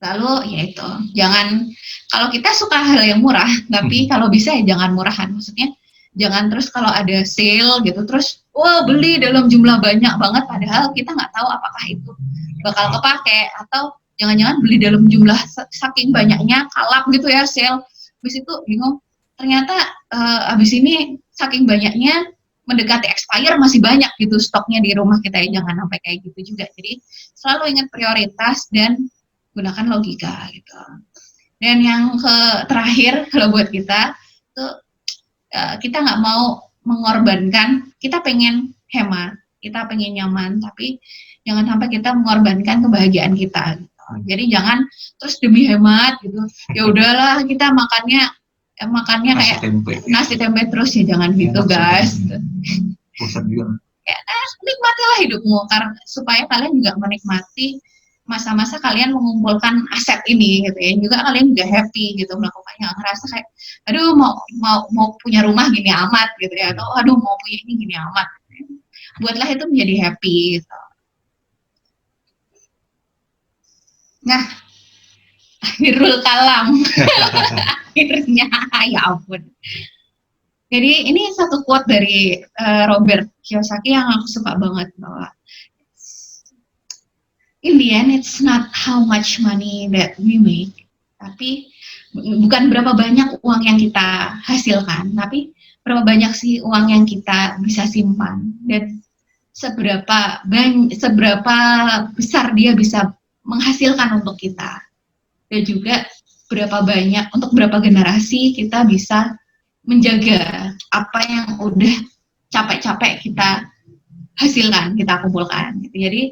Lalu ya itu, jangan, kalau kita suka hal yang murah, tapi kalau bisa ya jangan murahan. Maksudnya jangan terus kalau ada sale gitu terus beli dalam jumlah banyak banget, padahal kita nggak tahu apakah itu bakal kepake, atau jangan-jangan beli dalam jumlah saking banyaknya kalap gitu ya sale, habis itu bingung ternyata habis ini saking banyaknya mendekati expire masih banyak gitu stoknya di rumah kita ya. Jangan sampai kayak gitu juga. Jadi selalu ingat prioritas dan gunakan logika gitu. Dan yang terakhir kalau buat kita tuh, kita nggak mau mengorbankan, kita pengen hemat, kita pengen nyaman, tapi jangan sampai kita mengorbankan kebahagiaan kita gitu. Jadi jangan terus demi hemat gitu, ya udahlah kita makannya kayak nasi tempe terus, ya jangan gitu guys. Bosan juga. Ya, nikmatilah hidupmu, karena supaya kalian juga menikmati masa-masa kalian mengumpulkan aset ini gitu ya, juga kalian juga happy gitu melakukannya, ngerasa kayak aduh mau punya rumah gini amat gitu ya, atau aduh mau punya ini gini amat. Buatlah itu menjadi happy gitu. Nah, akhirul kalam akhirnya ya ampun, Jadi ini satu quote dari Robert Kiyosaki yang aku suka banget, bahwa in the end it's not how much money that we make, tapi bukan berapa banyak uang yang kita hasilkan, tapi berapa banyak sih uang yang kita bisa simpan, dan seberapa besar dia bisa menghasilkan untuk kita, dan juga berapa banyak untuk berapa generasi kita bisa menjaga apa yang udah capek-capek kita hasilkan, kita kumpulkan gitu. Jadi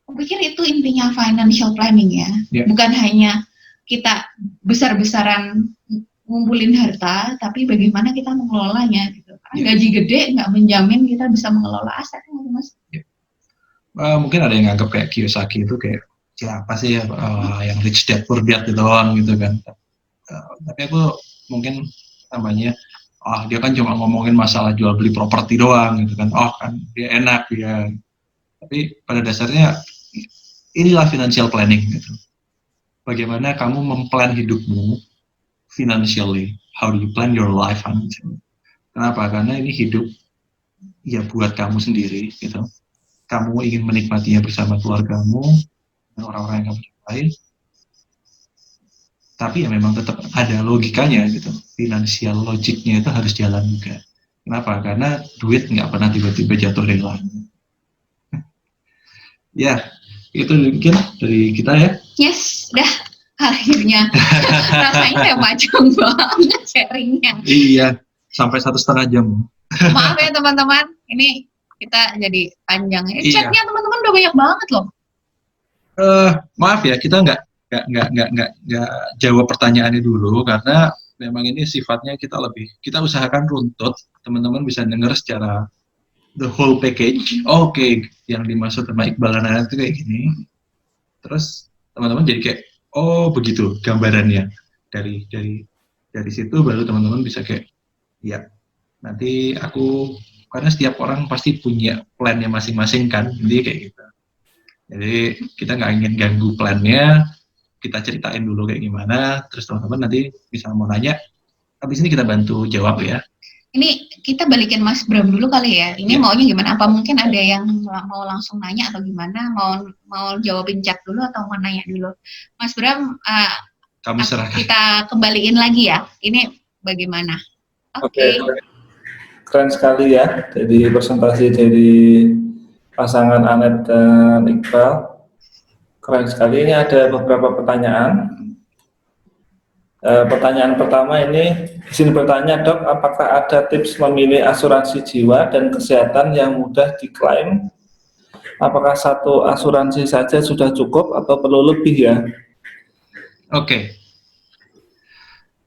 aku pikir itu intinya financial planning ya. Bukan hanya kita besar-besaran ngumpulin harta, tapi bagaimana kita mengelolanya gitu. Karena gaji gede nggak menjamin kita bisa mengelola aset, Mas. Mungkin ada yang nganggap kayak Kiyosaki itu kayak siapa sih yang rich dad poor dad gitu doang gitu kan. Tapi aku mungkin namanya dia kan cuma ngomongin masalah jual beli properti doang gitu kan. Kan dia enak ya. Tapi pada dasarnya inilah financial planning gitu. Bagaimana kamu memplan hidupmu financially? How do you plan your life financially? Kenapa? Karena ini hidup ya buat kamu sendiri gitu. Kamu ingin menikmatinya bersama keluargamu dan orang-orang yang kamu cintai. Tapi ya memang tetap ada logikanya gitu. Financial logiknya itu harus jalan juga. Kenapa? Karena duit nggak pernah tiba-tiba jatuh dari langit. Ya, itu mungkin dari kita ya. Yes, dah akhirnya. Rasanya kayak panjang banget sharingnya. Iya, sampai 1,5 jam. Maaf ya teman-teman, ini kita jadi panjang ya. Chatnya teman-teman udah banyak banget loh. Maaf ya, kita nggak jawab pertanyaannya dulu karena memang ini sifatnya kita usahakan runtut, teman-teman bisa dengar secara the whole package. Oke, yang dimaksud sama Iqbal Anand itu kayak gini. Terus teman-teman jadi kayak begitu gambarannya. Dari situ baru teman-teman bisa kayak ya nanti karena setiap orang pasti punya plannya masing-masing kan, jadi kayak gitu. Jadi kita nggak ingin ganggu plannya, kita ceritain dulu kayak gimana, terus teman-teman nanti bisa mau nanya, habis ini kita bantu jawab ya. Ini kita balikin Mas Bram dulu kali ya. Ini maunya gimana? Apa mungkin ada yang mau langsung nanya atau gimana? Mau jawabin chat dulu atau mau nanya dulu? Mas Bram, kami serahkan. Kita kembaliin lagi ya. Ini bagaimana? Oke. Keren sekali ya. Jadi presentasi dari pasangan Anet dan Iqbal. Keren sekali. Ini ada beberapa pertanyaan. Pertanyaan pertama ini, izin bertanya Dok, apakah ada tips memilih asuransi jiwa dan kesehatan yang mudah diklaim? Apakah satu asuransi saja sudah cukup atau perlu lebih ya? Oke.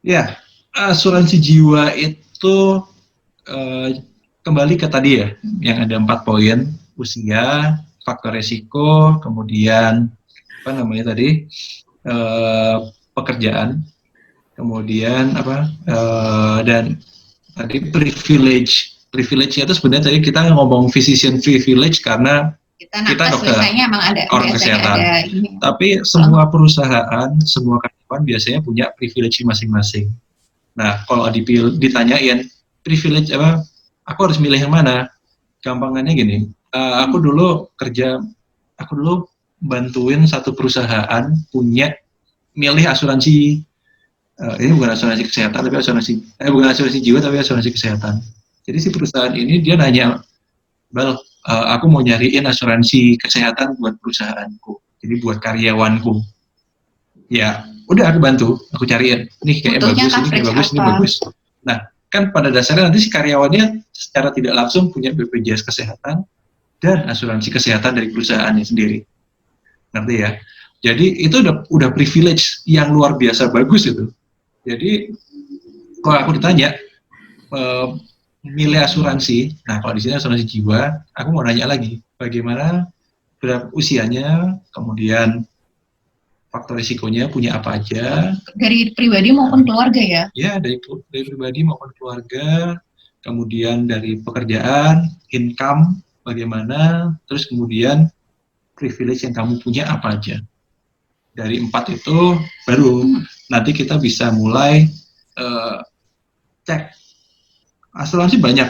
Ya, asuransi jiwa itu kembali ke tadi ya, yang ada 4 poin, usia, faktor resiko, kemudian pekerjaan, kemudian dan tadi privilege-nya itu sebenarnya tadi kita ngomong physician privilege karena kita dokter, orang kesehatan. Tapi semua perusahaan, semua karyawan biasanya punya privilege masing-masing. Nah, kalau ditanyain privilege aku harus milih yang mana? Gampangannya gini, aku dulu bantuin satu perusahaan milih asuransi. Ini bukan asuransi kesehatan, tapi bukan asuransi jiwa, tapi asuransi kesehatan. Jadi si perusahaan ini dia nanya, Bal, aku mau nyariin asuransi kesehatan buat perusahaanku, jadi buat karyawanku. Ya, udah aku bantu, aku cariin. Nih kayaknya bagus, ini kayak bagus, ini bagus. Nah, kan pada dasarnya nanti si karyawannya secara tidak langsung punya BPJS kesehatan dan asuransi kesehatan dari perusahaannya sendiri. Ngerti ya? Jadi itu udah privilege yang luar biasa bagus itu. Jadi kalau aku ditanya milih asuransi, nah kalau di sini asuransi jiwa, aku mau nanya lagi, bagaimana berapa usianya, kemudian faktor risikonya punya apa aja? Dari pribadi maupun keluarga ya? Ya, dari pribadi maupun keluarga, kemudian dari pekerjaan, income bagaimana, terus kemudian privilege yang kamu punya apa aja. Dari 4 itu baru nanti kita bisa mulai cek asuransi banyak.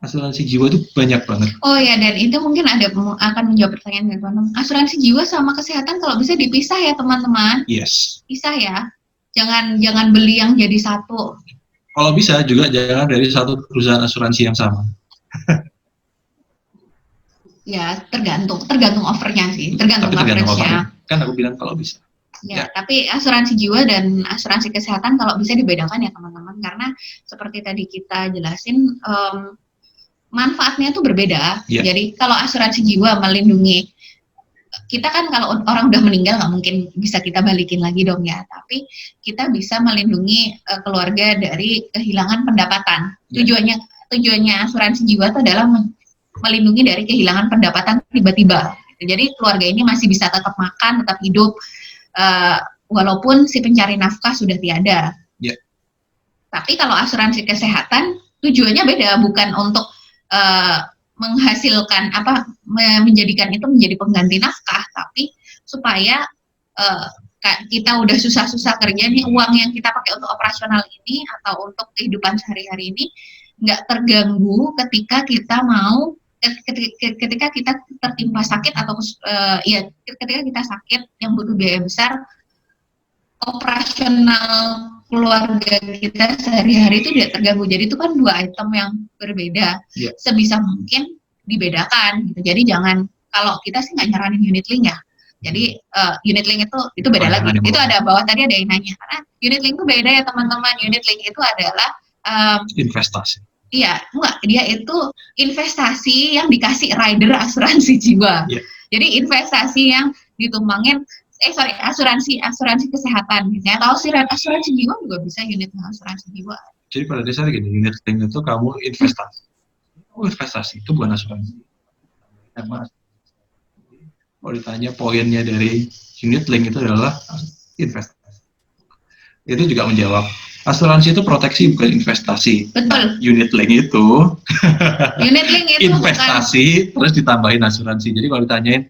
Asuransi jiwa itu banyak banget. Oh ya, dan itu mungkin akan menjawab pertanyaan dari teman-teman. Asuransi jiwa sama kesehatan kalau bisa dipisah ya teman-teman. Yes. Pisah ya. Jangan beli yang jadi satu. Kalau bisa juga jangan dari satu perusahaan asuransi yang sama. Ya, tergantung offernya sih, tergantung Tergantung coverage-nya. Kan aku bilang kalau bisa. Ya, tapi asuransi jiwa dan asuransi kesehatan kalau bisa dibedakan ya teman-teman, karena seperti tadi kita jelasin, manfaatnya itu berbeda. Yeah. Jadi kalau asuransi jiwa melindungi kita, kan kalau orang udah meninggal nggak mungkin bisa kita balikin lagi dong ya, tapi kita bisa melindungi keluarga dari kehilangan pendapatan. Yeah. Tujuannya asuransi jiwa itu adalah melindungi dari kehilangan pendapatan tiba-tiba. Jadi keluarga ini masih bisa tetap makan, tetap hidup, walaupun si pencari nafkah sudah tiada. Yeah. Tapi kalau asuransi kesehatan tujuannya beda, bukan untuk menghasilkan menjadikan itu menjadi pengganti nafkah, tapi supaya kita udah susah-susah kerja nih, uang yang kita pakai untuk operasional ini atau untuk kehidupan sehari-hari ini nggak terganggu ketika kita ketika kita tertimpa sakit atau ketika kita sakit yang butuh biaya besar, operasional keluarga kita sehari-hari itu tidak terganggu. Jadi itu kan dua item yang berbeda. Yeah. Sebisa mungkin dibedakan gitu. Jadi jangan, kalau kita sih nggak nyaranin unit link ya. Jadi unit link itu beda lagi. Itu ada bawah tadi ada yang nanya, karena unit link itu beda ya teman-teman. Unit link itu adalah investasi. Iya, enggak, dia itu investasi yang dikasih rider asuransi jiwa. Yeah. Jadi investasi yang ditumbangin, asuransi kesehatan misalnya, atau asuransi jiwa juga bisa unit asuransi jiwa. Jadi pada dasarnya gini, unit link itu kamu investasi. Investasi itu bukan asuransi. Kalau ditanya poinnya dari unit link itu adalah investasi. Itu juga menjawab. Asuransi itu proteksi bukan investasi. Betul. Unit link itu investasi bukan, terus ditambahin asuransi. Jadi kalau ditanyain,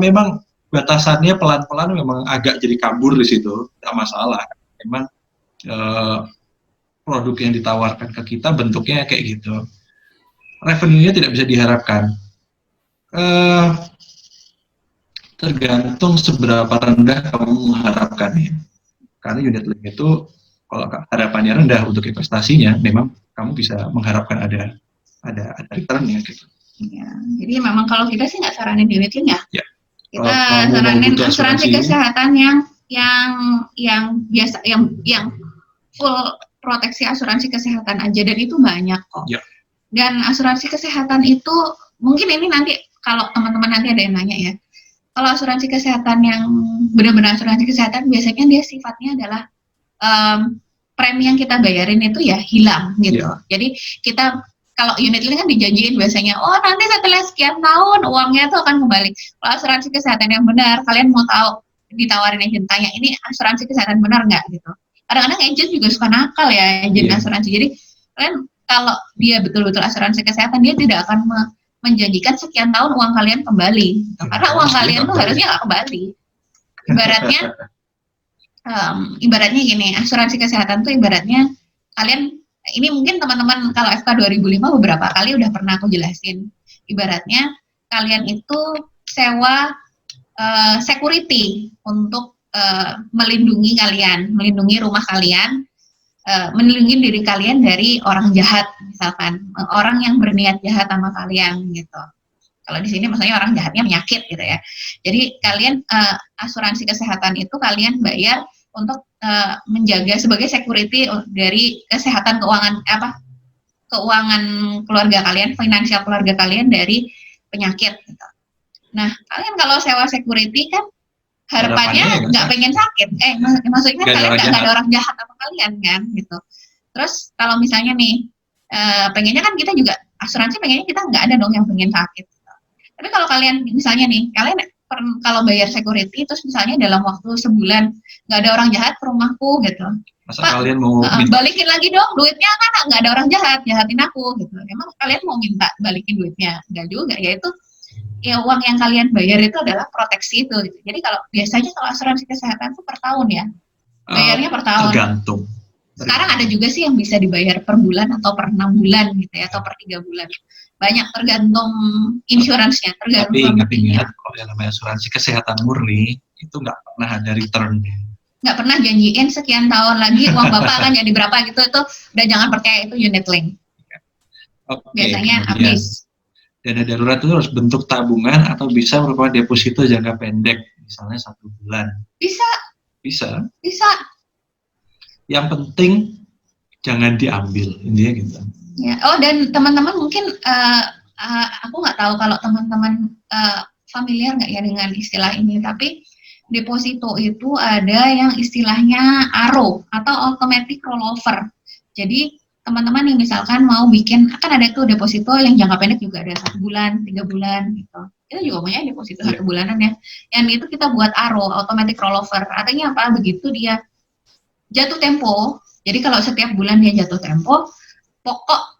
memang batasannya pelan-pelan memang agak jadi kabur di situ, tidak masalah. Memang produk yang ditawarkan ke kita bentuknya kayak gitu. Revenue-nya tidak bisa diharapkan. Tergantung seberapa rendah kamu mengharapkannya. Karena unit link itu kalau harapannya rendah untuk investasinya, memang kamu bisa mengharapkan ada return-nya gitu. Ya, jadi memang kalau kita sih nggak saranin unit link ya. Ya. Kita saranin asuransi kesehatan yang biasa, yang full proteksi asuransi kesehatan aja, dan itu banyak kok. Ya. Dan asuransi kesehatan itu mungkin ini nanti kalau teman-teman nanti ada yang nanya ya. Kalau asuransi kesehatan yang benar-benar asuransi kesehatan, biasanya dia sifatnya adalah premi yang kita bayarin itu ya hilang gitu. Yeah. Jadi kita kalau unit link kan dijanjiin biasanya, oh nanti setelah sekian tahun uangnya tuh akan kembali. Kalau asuransi kesehatan yang benar, kalian mau tahu, ditawarin agent, tanya ini asuransi kesehatan benar nggak gitu. Kadang-kadang agent juga suka nakal ya, agent asuransi. Jadi kalian kalau dia betul-betul asuransi kesehatan, dia tidak akan menjanjikan sekian tahun uang kalian kembali. Karena uang kalian tuh harusnya nggak kembali. Ibaratnya gini, asuransi kesehatan tuh ibaratnya kalian, ini mungkin teman-teman kalau FK 2005 beberapa kali udah pernah aku jelasin. Ibaratnya kalian itu sewa security untuk melindungi kalian, melindungi rumah kalian, melindungi diri kalian dari orang jahat, misalkan orang yang berniat jahat sama kalian gitu. Kalau di sini maksudnya orang jahatnya penyakit gitu ya. Jadi kalian asuransi kesehatan itu kalian bayar untuk menjaga sebagai security dari kesehatan keuangan keluarga kalian, finansial keluarga kalian dari penyakit gitu. Nah, kalian kalau sewa security kan harapannya nggak pengen sakit, maksudnya kalian nggak ada orang jahat sama kalian kan gitu. Terus kalau misalnya nih pengennya kan kita juga asuransi pengennya kita nggak ada dong yang pengen sakit. Tapi kalau kalian misalnya nih, kalian kalau bayar security terus misalnya dalam waktu sebulan nggak ada orang jahat ke rumahku gitu, masa Pak, kalian mau balikin lagi dong duitnya, kan nggak ada orang jahatin aku gitu. Emang kalian mau minta balikin duitnya? Nggak juga, yaitu ya uang yang kalian bayar itu adalah proteksi itu gitu. Jadi kalau biasanya kalau asuransi kesehatan itu per tahun ya, bayarnya per tahun. Sekarang ada juga sih yang bisa dibayar per bulan atau per 6 bulan gitu ya, atau per 3 bulan. Banyak tergantung insurance-nya, tergantung Tapi propertinya. ingat-ingat kalau yang namanya asuransi kesehatan murni itu nggak pernah ada return. Nggak pernah janjiin sekian tahun lagi uang Bapak akan jadi berapa gitu, itu udah jangan percaya, itu unit link. Oke, Biasanya kemudian habis. dana darurat itu harus bentuk tabungan atau bisa merupakan deposito jangka pendek, misalnya 1 bulan. Bisa. Yang penting jangan diambil, intinya gitu. Ya. Oh, dan teman-teman mungkin aku nggak tahu kalau teman-teman familiar nggak ya dengan istilah ini, tapi deposito itu ada yang istilahnya ARO atau automatic rollover. Jadi teman-teman yang misalkan mau bikin, akan ada tuh deposito yang jangka pendek juga ada 1 bulan, 3 bulan gitu. Itu juga punya deposito 1 bulanan ya. Yang itu kita buat ARO, automatic rollover. Artinya apa? Begitu dia jatuh tempo. Jadi kalau setiap bulan dia jatuh tempo, pokok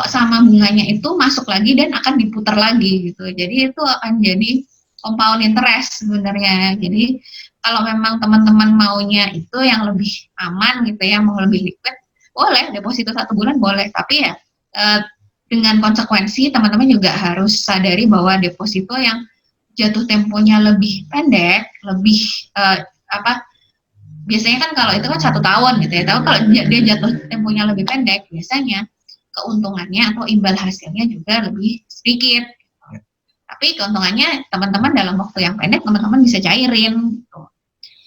sama bunganya itu masuk lagi dan akan diputar lagi gitu. Jadi itu akan jadi compound interest sebenarnya. Jadi kalau memang teman-teman maunya itu yang lebih aman gitu ya, mau lebih liquid, boleh deposito 1 bulan boleh. Tapi ya dengan konsekuensi teman-teman juga harus sadari bahwa deposito yang jatuh temponya lebih pendek, lebih biasanya kan kalau itu kan 1 tahun gitu ya. Tapi kalau dia jatuh temponya lebih pendek, biasanya keuntungannya atau imbal hasilnya juga lebih sedikit. Tapi keuntungannya teman-teman dalam waktu yang pendek teman-teman bisa cairin. Gitu.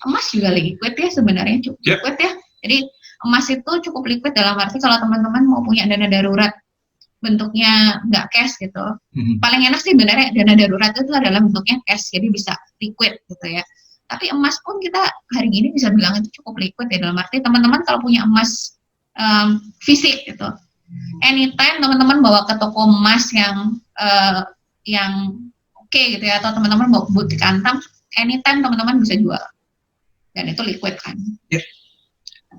Emas juga liquid ya sebenarnya, cukup liquid ya. Jadi emas itu cukup liquid dalam arti kalau teman-teman mau punya dana darurat bentuknya nggak cash gitu. Paling enak sih sebenarnya dana darurat itu adalah bentuknya cash, jadi bisa liquid gitu ya. Tapi emas pun kita hari gini bisa bilang itu cukup liquid ya, dalam arti teman-teman kalau punya emas fisik gitu, anytime teman-teman bawa ke toko emas yang oke gitu ya, atau teman-teman bawa ke butik Antam, anytime teman-teman bisa jual dan itu liquid kan. Ya.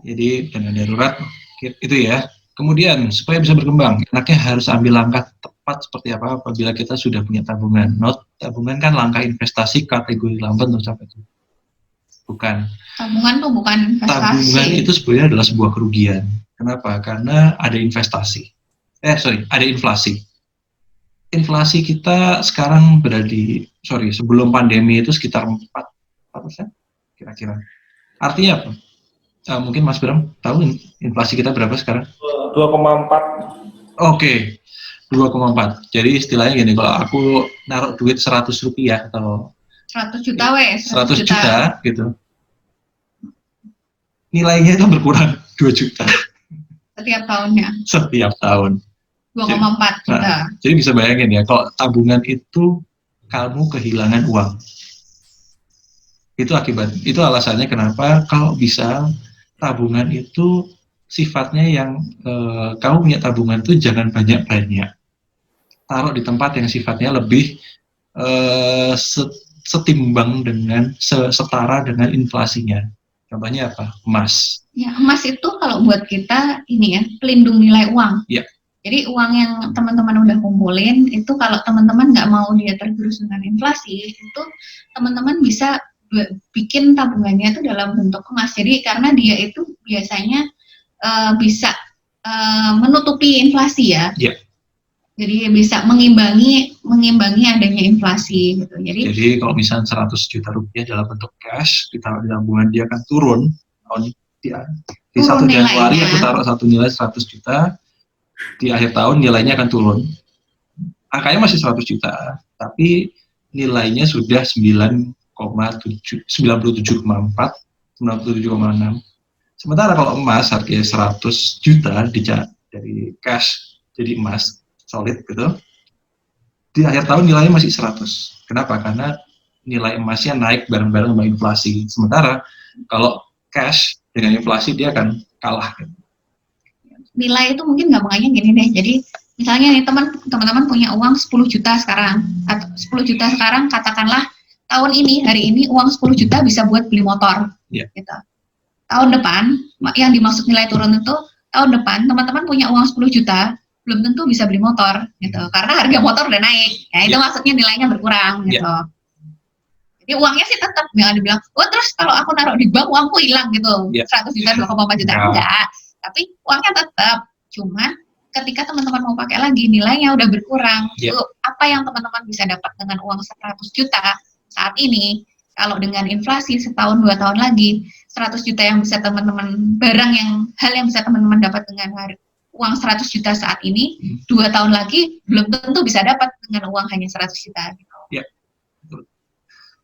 Jadi dana darurat itu ya. Kemudian supaya bisa berkembang, enaknya harus ambil langkah tepat seperti apa apabila kita sudah punya tabungan. Tabungan kan langkah investasi kategori lambat untuk sampai itu. Bukan. Tabungan tuh bukan investasi. Tabungan itu sebenarnya adalah sebuah kerugian. Kenapa? Karena ada investasi. Ada inflasi. Inflasi kita sekarang sebelum pandemi itu sekitar 4% kira-kira. Artinya apa? Mungkin Mas Bram tahu inflasi kita berapa sekarang? 2,4. Oke, 2,4. Jadi istilahnya gini, kalau aku naruh duit 100 rupiah atau 100 juta 100 juta gitu, nilainya itu berkurang 2 juta setiap tahunnya. Setiap tahun 2,4 juta. Nah, jadi bisa bayangin ya, kalau tabungan itu kamu kehilangan uang. Itu alasannya kenapa kalau bisa tabungan itu sifatnya yang kamu punya tabungan itu jangan banyak-banyak. Taruh di tempat yang sifatnya lebih setimbang dengan setara dengan inflasinya. Contohnya apa? Emas. Ya, emas itu kalau buat kita ini ya, pelindung nilai uang. Ya. Jadi uang yang teman-teman udah kumpulin itu kalau teman-teman nggak mau dia tergerus dengan inflasi, itu teman-teman bisa bikin tabungannya itu dalam bentuk emas. Jadi karena dia itu biasanya bisa menutupi inflasi ya. Ya. Jadi bisa mengimbangi adanya inflasi gitu. Jadi kalau misalnya 100 juta rupiah dalam bentuk cash ditaruh di tabungan, dia akan turun di 1 Januari aku taruh satu nilai 100 juta, di akhir tahun nilainya akan turun. Angkanya masih 100 juta, tapi nilainya sudah 97,4, 97,6. Sementara kalau emas harganya 100 juta dari cash jadi emas solid gitu, di akhir tahun nilainya masih 100. Kenapa? Karena nilai emasnya naik bareng-bareng sama inflasi. Sementara kalau cash dengan inflasi dia akan kalah. Nilai itu mungkin gampangnya gini deh. Jadi misalnya nih teman-teman punya uang 10 juta sekarang, atau 10 juta sekarang, katakanlah tahun ini, hari ini uang 10 juta bisa buat beli motor. Yeah. Gitu. Tahun depan, yang dimaksud nilai turun itu, tahun depan teman-teman punya uang 10 juta, belum tentu bisa beli motor gitu, karena harga motor udah naik. Ya itu maksudnya nilainya berkurang gitu. Ya uangnya sih tetap, jangan dibilang, oh terus kalau aku naruh di bank uangku hilang gitu, 100 juta, 2,4 juta, enggak. Tapi uangnya tetap, cuman ketika teman-teman mau pakai lagi, nilainya udah berkurang. Itu apa yang teman-teman bisa dapat dengan uang 100 juta saat ini, kalau dengan inflasi setahun 2 tahun lagi, 100 juta yang bisa teman-teman, hal yang bisa teman-teman dapat dengan uang 100 juta saat ini, 2 tahun lagi belum tentu bisa dapat dengan uang hanya 100 juta gitu. Ya.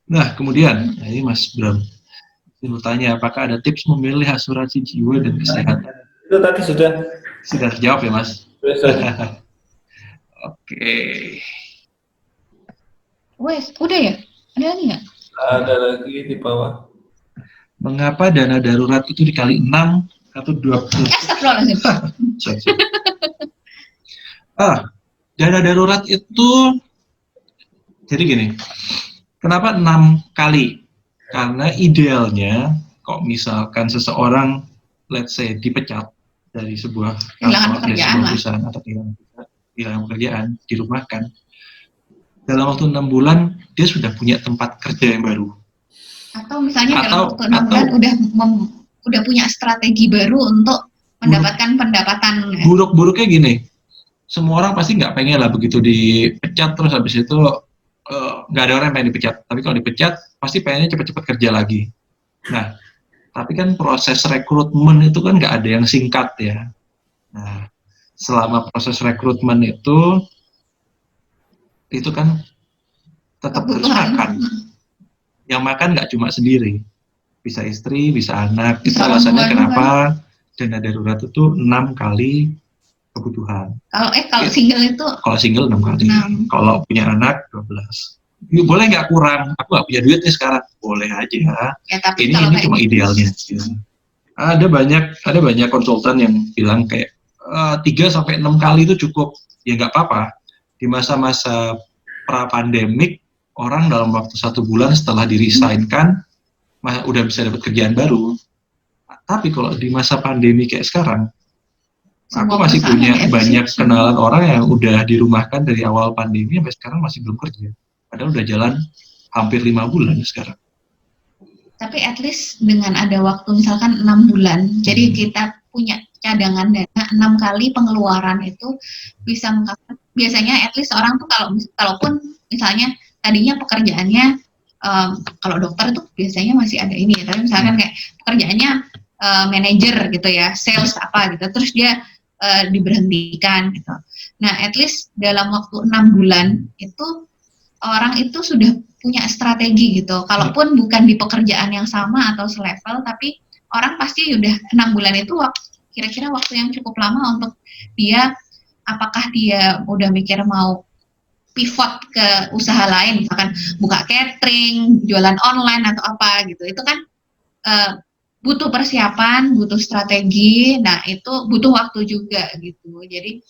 Nah, kemudian, ini Mas Bram, saya mau tanya, apakah ada tips memilih asuransi jiwa dan kesehatan? Itu tadi sudah terjawab ya, Mas? Sudah. Oke. Wes, udah ya? Ada lagi nggak? Ada lagi di bawah. Mengapa dana darurat itu dikali 6 atau 20? Astagfirullahaladzim. Dana darurat itu, jadi gini, kenapa 6 kali? Karena idealnya, kok misalkan seseorang, let's say, dipecat dari sebuah kantor, dari sebuah perusahaan, atau kehilangan pekerjaan, dirumahkan, dalam waktu 6 bulan, dia sudah punya tempat kerja yang baru. Atau misalnya dalam waktu 6 bulan udah punya strategi baru untuk mendapatkan pendapatan. Buruk-buruknya gini, semua orang pasti nggak pengen lah begitu dipecat, terus habis itu nggak ada orang yang pengen dipecat. Tapi kalau dipecat, pasti pengennya cepat-cepat kerja lagi. Nah, tapi kan proses rekrutmen itu kan nggak ada yang singkat ya. Nah, selama proses rekrutmen itu kan tetap harus makan. Yang makan nggak cuma sendiri, bisa istri, bisa anak. Itu alasannya kenapa dana darurat itu 6 kali kebutuhan. Kalau single itu? Kalau single 6 kali. Kalau punya anak 12. Boleh nggak kurang? Aku nggak punya duit nih sekarang. Boleh aja. Ya, tapi ini cuma idealnya. Ya. Ada banyak konsultan yang bilang kayak 3-6 kali itu cukup. Ya nggak apa-apa. Di masa-masa pra-pandemik, orang dalam waktu 1 bulan setelah di-resign-kan, udah bisa dapat kerjaan baru. Tapi kalau di masa pandemi kayak sekarang, aku masih punya banyak kenalan orang yang udah dirumahkan dari awal pandemi sampai sekarang masih belum kerja. Padahal udah jalan hampir 5 bulan sekarang. Tapi at least dengan ada waktu misalkan 6 bulan, jadi kita punya cadangan dana 6 kali pengeluaran itu bisa mengcover. Biasanya at least orang tuh kalaupun misalnya tadinya pekerjaannya kalau dokter itu biasanya masih ada ini ya, tapi misalkan kayak pekerjaannya manajer gitu ya, sales apa gitu, terus dia diberhentikan gitu. Nah, at least dalam waktu 6 bulan itu orang itu sudah punya strategi gitu. Kalaupun bukan di pekerjaan yang sama atau selevel, tapi orang pasti udah 6 bulan itu kira-kira waktu yang cukup lama untuk dia, apakah dia udah mikir mau pivot ke usaha lain, misalkan buka catering, jualan online atau apa gitu. Itu kan butuh persiapan, butuh strategi. Nah, itu butuh waktu juga gitu. Jadi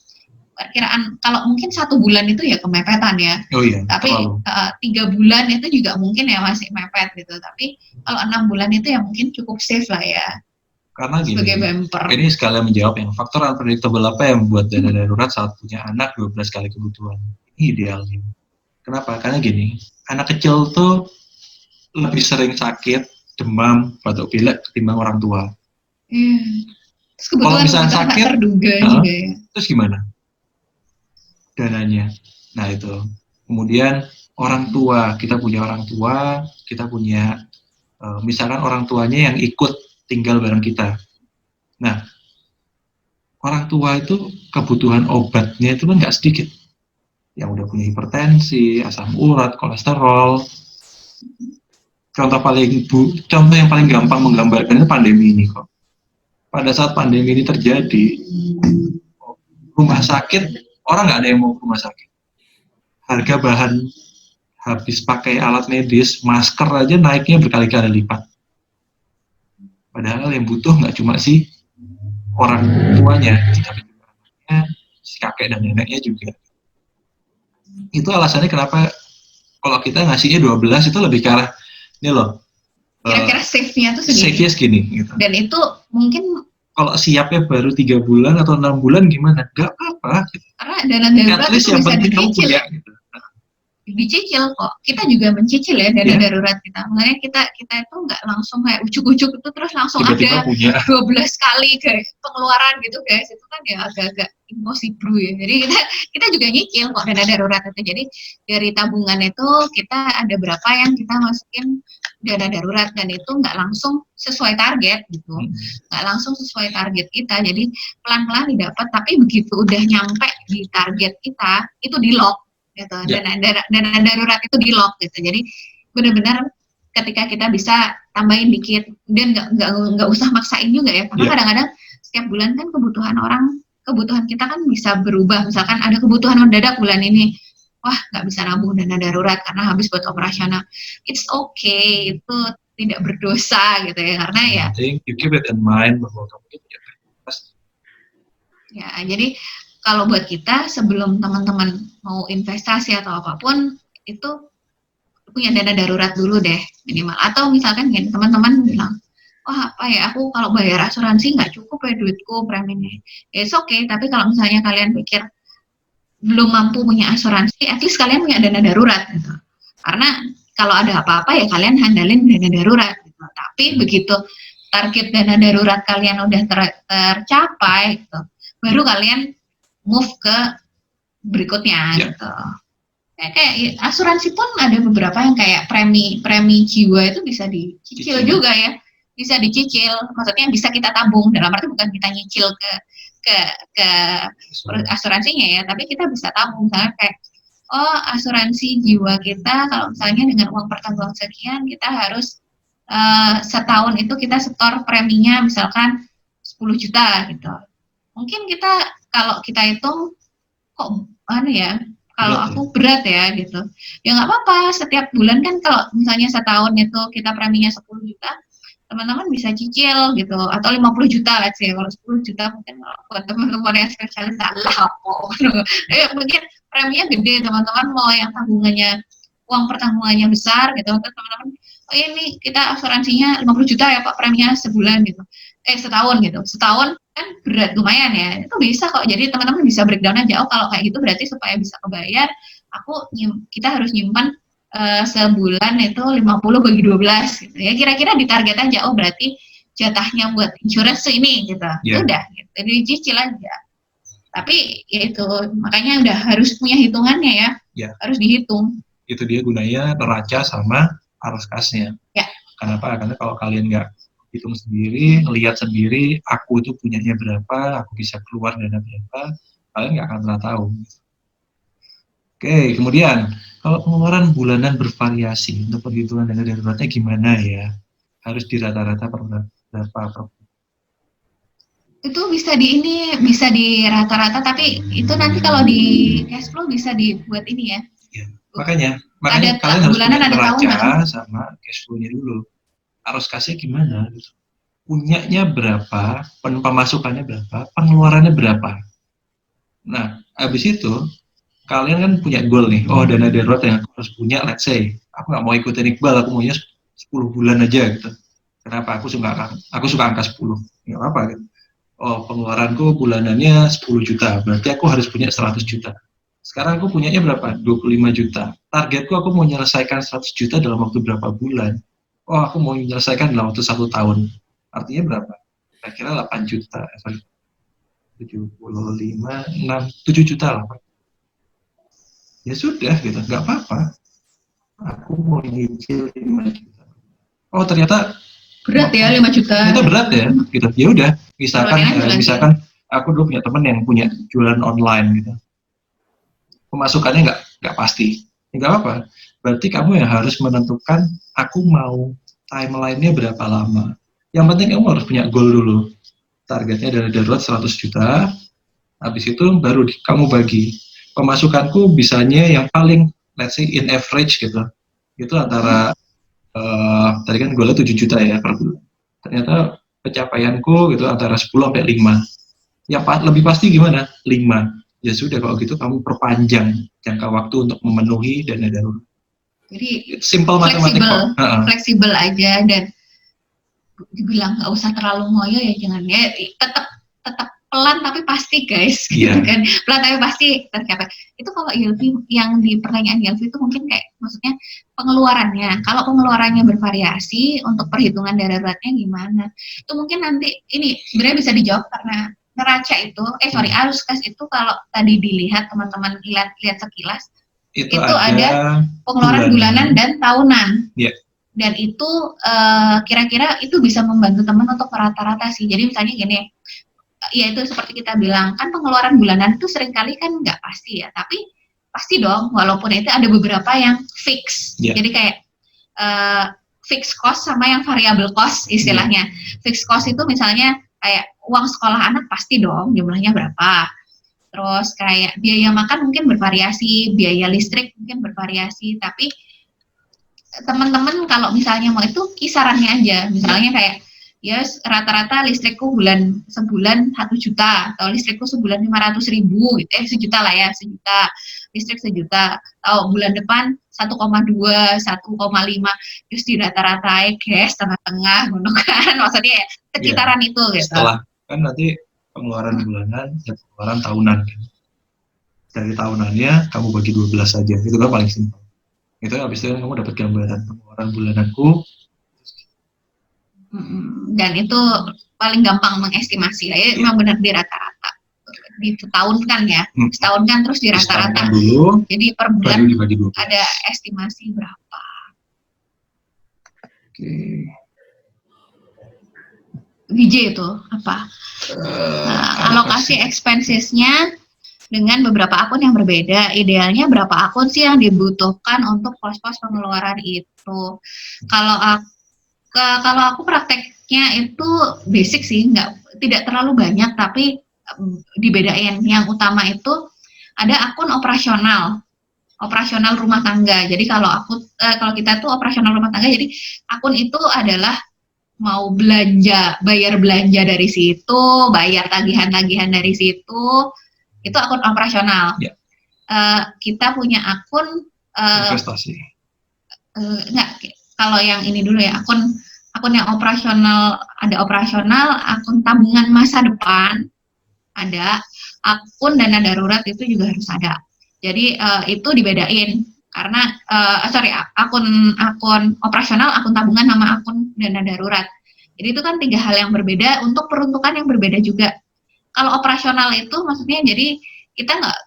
perkiraan kalau mungkin 1 bulan itu ya kemepetan ya. Oh iya. Tapi 3 bulan itu juga mungkin ya masih mepet gitu. Tapi kalau 6 bulan itu ya mungkin cukup safe lah ya. Karena gini, sebagai bumper. Ini sekalian menjawab yang faktor unpredictable apa yang membuat dana darurat saat punya anak 12 kali kebutuhan. Ini idealnya. Kenapa? Karena gini, anak kecil tuh lebih sering sakit, demam, batuk pilek ketimbang orang tua. Terus kebetulan kalau misalnya sakit, terduga juga ya. Terus gimana? Dananya. Nah itu. Kemudian orang tua, kita punya orang tua, kita punya misalkan orang tuanya yang ikut tinggal bareng kita. Nah, orang tua itu kebutuhan obatnya itu kan nggak sedikit. Yang udah punya hipertensi, asam urat, kolesterol. Contoh yang paling gampang menggambarkan itu pandemi ini kok. Pada saat pandemi ini terjadi, rumah sakit, orang nggak ada yang mau ke rumah sakit. Harga bahan habis pakai alat medis, masker aja naiknya berkali-kali lipat. Padahal yang butuh nggak cuma si orang tuanya, tapi juga anaknya, si kakek dan neneknya juga. Itu alasannya kenapa kalau kita ngasihnya 12 itu lebih ke arah, ini loh. Kira-kira save-nya tuh segini. Save-nya segini. Gitu. Dan itu mungkin kalau siapnya baru 3 bulan atau 6 bulan gimana? Gak apa-apa. Gitu. Karena dana darurat itu yang bisa penting kamu dicicil. punya. Gitu. dicicil kok. Kita juga mencicil ya dana darurat kita. Makanya kita itu nggak langsung kayak ujuk-ujuk itu terus langsung tiba-tiba ada punya 12 kali ke pengeluaran gitu guys. Itu kan ya agak-agak impossible ya. Jadi kita juga nyicil kok dana darurat itu. Jadi dari tabungan itu kita ada berapa yang kita masukin dana darurat, dan itu nggak langsung sesuai target gitu. Nggak langsung sesuai target kita. Jadi pelan-pelan didapat, tapi begitu udah nyampe di target kita itu di lock gitu. Dana darurat itu di lock gitu. Jadi benar-benar ketika kita bisa tambahin dikit dan nggak usah maksain juga ya, karena kadang-kadang setiap bulan kan kebutuhan kita kan bisa berubah. Misalkan ada kebutuhan mendadak bulan ini, wah nggak bisa nabung dana darurat karena habis buat operasional. It's okay, itu tidak berdosa gitu ya, karena ya you keep it in mind bahwa kamu itu punya prioritas. Ya, jadi kalau buat kita sebelum teman-teman mau investasi atau apapun itu punya dana darurat dulu deh minimal. Atau misalkan gini, teman-teman bilang, wah apa ya, aku kalau bayar asuransi nggak cukup ya duitku preminya. It's okay, tapi kalau misalnya kalian pikir belum mampu punya asuransi, at least kalian punya dana darurat gitu. Karena kalau ada apa-apa ya kalian handalin dana darurat gitu. Tapi begitu target dana darurat kalian udah tercapai gitu, baru kalian move ke berikutnya gitu. Kayak asuransi pun ada beberapa yang kayak premi jiwa itu bisa dicicil juga ya, bisa dicicil. Maksudnya bisa kita tabung, dalam arti bukan kita nyicil ke asuransinya ya, tapi kita bisa tabung. Misalnya kayak asuransi jiwa kita kalau misalnya dengan uang pertabungan sekian, kita harus setahun itu kita setor preminya misalkan 10 juta gitu. Mungkin kalau kita hitung kok kalau aku berat ya gitu, ya nggak apa-apa, setiap bulan kan kalau misalnya setahun itu kita preminya 10 juta, teman-teman bisa cicil gitu, atau 50 juta let's say. Kalau 10 juta mungkin buat teman-teman yang spesialis mungkin preminya gede, teman-teman mau yang uang pertanggungannya besar gitu, terus teman-teman ini kita asuransinya 50 juta ya Pak preminya sebulan gitu, setahun gitu, setahun kan berat lumayan ya, itu bisa kok. Jadi teman-teman bisa breakdown aja, kalau kayak gitu berarti supaya bisa kebayar kita harus nyimpan sebulan itu 50 bagi 12 gitu ya, kira-kira ditarget aja, berarti jatahnya buat insurance ini gitu. Udah gitu, jadi cicil aja. Tapi ya itu makanya udah harus punya hitungannya ya. Harus dihitung. Itu dia gunanya neraca sama arus kasnya. Kenapa? Karena kalau kalian nggak hitung sendiri, lihat sendiri, aku itu punyanya berapa, aku bisa keluar dana berapa, kalian nggak akan pernah tahu. Oke, kemudian kalau pengeluaran bulanan bervariasi, untuk perhitungan dana daruratnya gimana ya? Harus di rata-rata berapa? Itu bisa di rata-rata, tapi itu nanti kalau di cash flow bisa dibuat ini ya. Makanya kalian harus punya neraca sama cash flow-nya dulu. Arus kasnya gimana? Punyanya berapa, pemasukannya berapa, pengeluarannya berapa. Nah, habis itu kalian kan punya goal nih, dana darurat yang aku harus punya, let's say, aku nggak mau ikutin Iqbal, aku maunya 10 bulan aja gitu. Kenapa? Aku suka angka 10, nggak apa gitu. Pengeluaranku bulanannya 10 juta, berarti aku harus punya 100 juta. Sekarang aku punyanya berapa? 25 juta. Targetku aku mau menyelesaikan 100 juta dalam waktu berapa bulan? Aku mau menyelesaikan dalam waktu 1 tahun. Artinya berapa? Kira-kira 8 juta. 7 juta lah. Ya sudah gitu, nggak apa-apa. Aku mau nyicil 5 juta. Ternyata berat ya 5 juta. Ternyata berat ya, gitu. Ya udah, misalkan aku dulu punya teman yang punya jualan online gitu. Pemasukannya nggak pasti. Nggak apa-apa. Berarti kamu yang harus menentukan aku mau timeline-nya berapa lama. Yang penting kamu harus punya goal dulu. Targetnya dari darurat 100 juta. Habis itu baru kamu bagi. Pemasukanku bisanya yang paling, let's say in average gitu. Itu antara tadi kan goalnya 7 juta ya per bulan. Ternyata pencapaianku gitu antara 10 sampai 5. Yang lebih pasti gimana? 5. Ya sudah, kalau gitu kamu perpanjang jangka waktu untuk memenuhi dana darurat. Jadi simple matematika. Fleksibel aja, dan dibilang nggak usah terlalu ngoyo ya, jangan ya, tetap pelan tapi pasti guys, Iya. gitu kan, pelan tapi pasti tercapai. Itu kalau ILV yang di pertanyaan ILV itu mungkin kayak maksudnya pengeluarannya. Kalau pengeluarannya bervariasi, untuk perhitungan daruratnya gimana? Itu mungkin nanti ini sebenarnya bisa dijawab karena neraca itu, arus kas itu kalau tadi dilihat teman-teman lihat sekilas, itu ada pengeluaran bulanan dan tahunan. Iya. Dan itu kira-kira itu bisa membantu teman untuk merata-rata sih. Jadi misalnya gini, ya itu seperti kita bilang, kan pengeluaran bulanan itu seringkali kan nggak pasti ya, tapi pasti dong, walaupun itu ada beberapa yang fix. Yeah. Jadi kayak fixed cost sama yang variable cost istilahnya. Fixed cost itu misalnya kayak uang sekolah anak pasti dong jumlahnya berapa. Terus kayak biaya makan mungkin bervariasi, biaya listrik mungkin bervariasi, tapi teman-teman kalau misalnya mau itu kisarannya aja, misalnya kayak ya rata-rata listrikku sebulan 1 juta, atau listrikku sebulan 500.000 gitu, sejuta lah ya, sejuta, listrik sejuta, atau bulan depan 1,2, 1,5, terus di rata-ratai gas tengah-tengah, kan, maksudnya ya, sekitaran itu gitu. Setelah kan nanti pengeluaran bulanan dan pengeluaran tahunan, dari tahunannya kamu bagi 12 saja, itu kan paling simpel. Itu habis itu kamu dapat gambaran pengeluaran bulananku, dan itu paling gampang mengestimasi lah ya, memang benar di rata-rata, disetahunkan ya, setahunkan terus di rata-rata dulu, jadi per bulan ada estimasi berapa. Oke. VJ itu apa? Alokasi expensesnya dengan beberapa akun yang berbeda. Idealnya berapa akun sih yang dibutuhkan untuk pos-pos pengeluaran itu? Kalau aku prakteknya itu basic sih, tidak terlalu banyak, tapi dibedain. Yang utama itu ada akun operasional rumah tangga. Jadi kalau kita tuh operasional rumah tangga, jadi akun itu adalah mau belanja, bayar belanja dari situ, bayar tagihan-tagihan dari situ, itu akun operasional. Yeah. Kita punya akun investasi. Kalau yang ini dulu ya, akun yang operasional, ada operasional, akun tabungan masa depan ada, akun dana darurat itu juga harus ada. Jadi itu dibedain karena akun operasional, akun tabungan sama akun dana darurat. Jadi itu kan 3 hal yang berbeda untuk peruntukan yang berbeda juga. Kalau operasional itu maksudnya jadi kita nggak,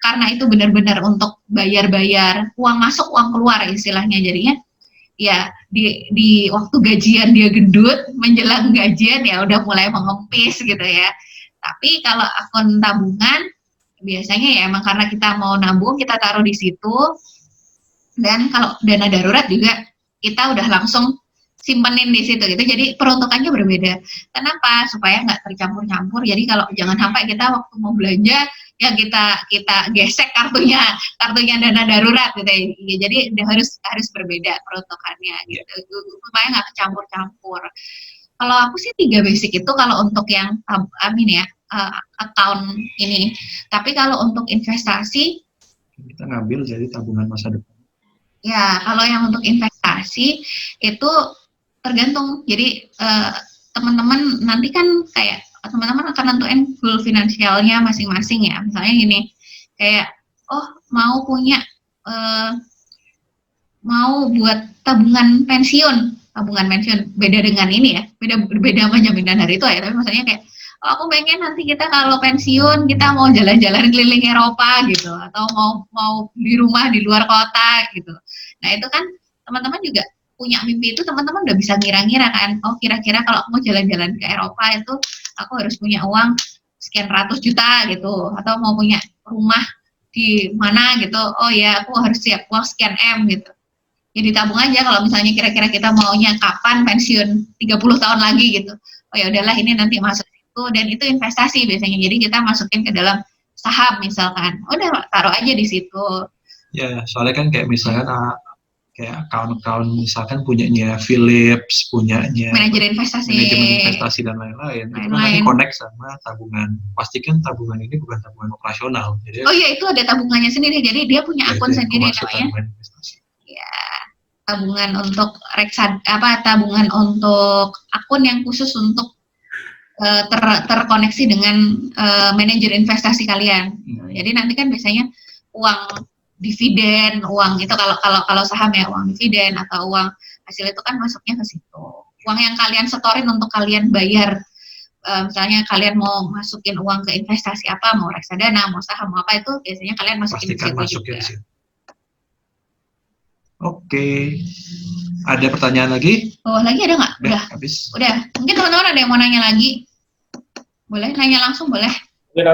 karena itu benar-benar untuk bayar-bayar uang masuk uang keluar istilahnya, jadinya ya di waktu gajian dia gendut, menjelang gajian ya udah mulai mengempis gitu ya. Tapi kalau akun tabungan biasanya ya emang karena kita mau nabung, kita taruh di situ. Dan kalau dana darurat juga kita udah langsung simpenin di situ gitu. Jadi peruntukannya berbeda. Kenapa? Supaya nggak tercampur-campur. Jadi kalau jangan sampai kita waktu mau belanja ya kita gesek kartunya dana darurat gitu ya. Jadi harus berbeda peruntukannya gitu. Supaya nggak kecampur-campur. Kalau aku sih 3 basic itu kalau untuk yang account ini. Tapi kalau untuk investasi kita ngambil jadi tabungan masa depan. Ya, kalau yang untuk investasi itu tergantung. Jadi teman-teman nanti kan kayak teman-teman akan nentuin goal finansialnya masing-masing ya. Misalnya gini, kayak mau punya mau buat tabungan pensiun beda dengan ini ya, beda sama jaminan hari itu ya. Tapi maksudnya kayak aku pengen nanti kita kalau pensiun kita mau jalan-jalan keliling Eropa gitu, atau mau di rumah di luar kota gitu. Nah itu kan teman-teman juga punya mimpi itu, teman-teman udah bisa ngira-ngira kan, kira-kira kalau aku mau jalan-jalan ke Eropa itu aku harus punya uang sekian ratus juta gitu, atau mau punya rumah di mana gitu, aku harus siap uang sekian M gitu. Ya ditabung aja kalau misalnya kira-kira kita maunya kapan pensiun 30 tahun lagi gitu. Ya udahlah ini nanti masuk itu, dan itu investasi biasanya. Jadi kita masukin ke dalam saham misalkan. Udah taruh aja di situ. Ya, soalnya kan kayak misalkan kayak account misalkan punyanya Philips, punyanya manajemen investasi dan lain-lain. Itu kan nanti connect sama tabungan. Pastikan tabungan ini bukan tabungan operasional. Jadi itu ada tabungannya sendiri. Jadi dia punya akun sendiri namanya. Ya, tabungan untuk tabungan untuk akun yang khusus untuk terkoneksi dengan manajer investasi kalian. Jadi nanti kan biasanya uang dividen, uang itu kalau saham ya uang dividen atau uang hasil itu kan masuknya ke situ. Uang yang kalian setorin untuk kalian bayar, misalnya kalian mau masukin uang ke investasi apa, mau reksadana, mau saham, mau apa, itu biasanya kalian masukin Pastikan ke situ masuk juga. ke situ. Oke. Ada pertanyaan lagi? Oh, lagi ada nggak? Udah. Habis. Udah. Mungkin teman-teman ada yang mau nanya lagi? Boleh nanya langsung, boleh. Mungkin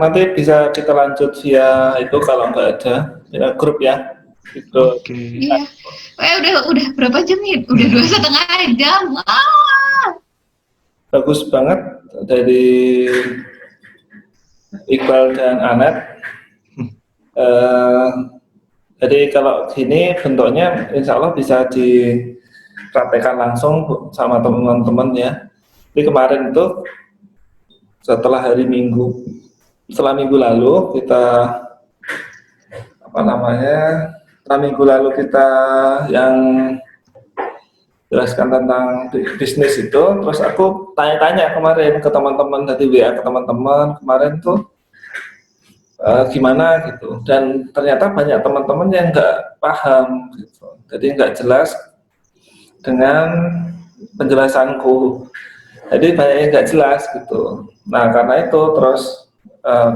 nanti bisa kita lanjut via itu kalau nggak ada via grup ya. Gitu. Oke. Iya. Udah berapa jam nih? Udah 2,5 jam. Bagus banget dari Iqbal dan Anet. Jadi kalau gini bentuknya insya Allah bisa dipraktekkan langsung sama teman-teman ya. Jadi kemarin itu setelah minggu lalu kita minggu lalu kita yang jelaskan tentang bisnis itu, terus aku tanya-tanya kemarin ke teman-teman dari WA ke teman-teman kemarin tuh gimana gitu, dan ternyata banyak teman-teman yang nggak paham gitu, jadi nggak jelas dengan penjelasanku, jadi banyak yang nggak jelas gitu. Nah karena itu terus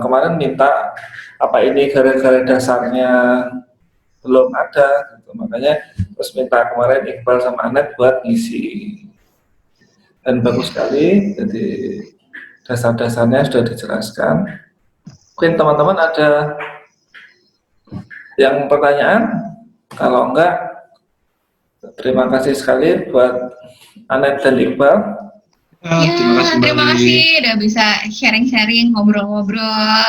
kemarin minta apa ini gara-gara dasarnya belum ada gitu. Makanya terus minta kemarin Iqbal sama Anet buat ngisi, dan bagus sekali, jadi dasar-dasarnya sudah dijelaskan. Mungkin teman-teman ada yang pertanyaan? Kalau enggak, terima kasih sekali buat Anet dan Iqbal. Terima kasih udah bisa sharing-sharing, ngobrol-ngobrol.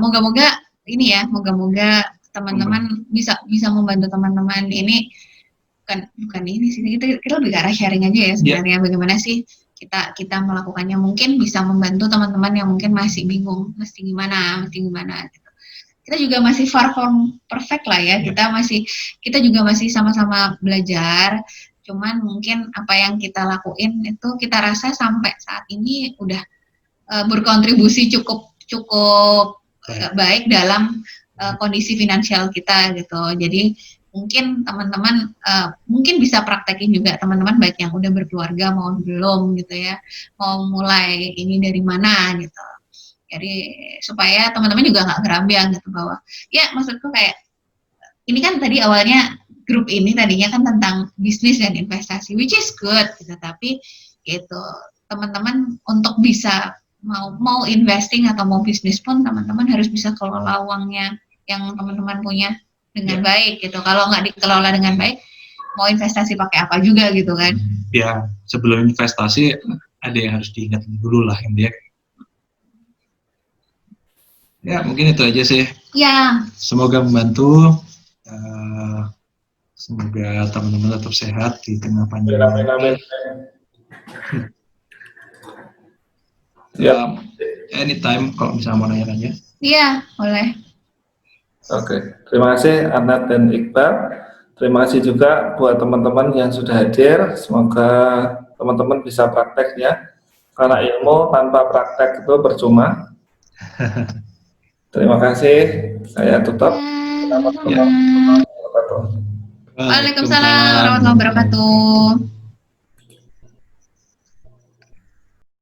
Moga-moga ini ya, moga-moga teman-teman bisa membantu teman-teman. Ini bukan ini sih, kita lebih ke arah sharing aja ya sebenarnya. Bagaimana sih kita melakukannya, mungkin bisa membantu teman-teman yang mungkin masih bingung mesti gimana gitu. Kita juga masih far from perfect lah ya. Kita juga masih sama-sama belajar. Cuman mungkin apa yang kita lakuin itu kita rasa sampai saat ini udah berkontribusi cukup baik dalam kondisi finansial kita gitu. Jadi mungkin teman-teman mungkin bisa praktekin juga, teman-teman baik yang udah berkeluarga mau belum gitu ya, mau mulai ini dari mana gitu. Jadi supaya teman-teman juga nggak gerambiang gitu, bahwa ya maksudku kayak ini kan tadi awalnya grup ini tadinya kan tentang bisnis dan investasi, which is good gitu, tapi gitu teman-teman untuk bisa mau investing atau mau bisnis pun teman-teman harus bisa kelola uangnya yang teman-teman punya dengan baik gitu. Kalau nggak dikelola dengan baik, mau investasi pakai apa juga gitu kan. Ya, sebelum investasi ada yang harus diingat dulu lah intinya. Ya, mungkin itu aja sih. Ya. Semoga membantu. Semoga teman-teman tetap sehat di tengah pandemi. Amin. Anytime kalau misalnya mau nanya-nanya. Iya, boleh. Oke, terima kasih Anet dan Iqbal. Terima kasih juga buat teman-teman yang sudah hadir. Semoga teman-teman bisa praktek ya, karena ilmu tanpa praktek itu percuma. Terima kasih. Saya tutup. Waalaikumsalam warahmatullahi wabarakatuh.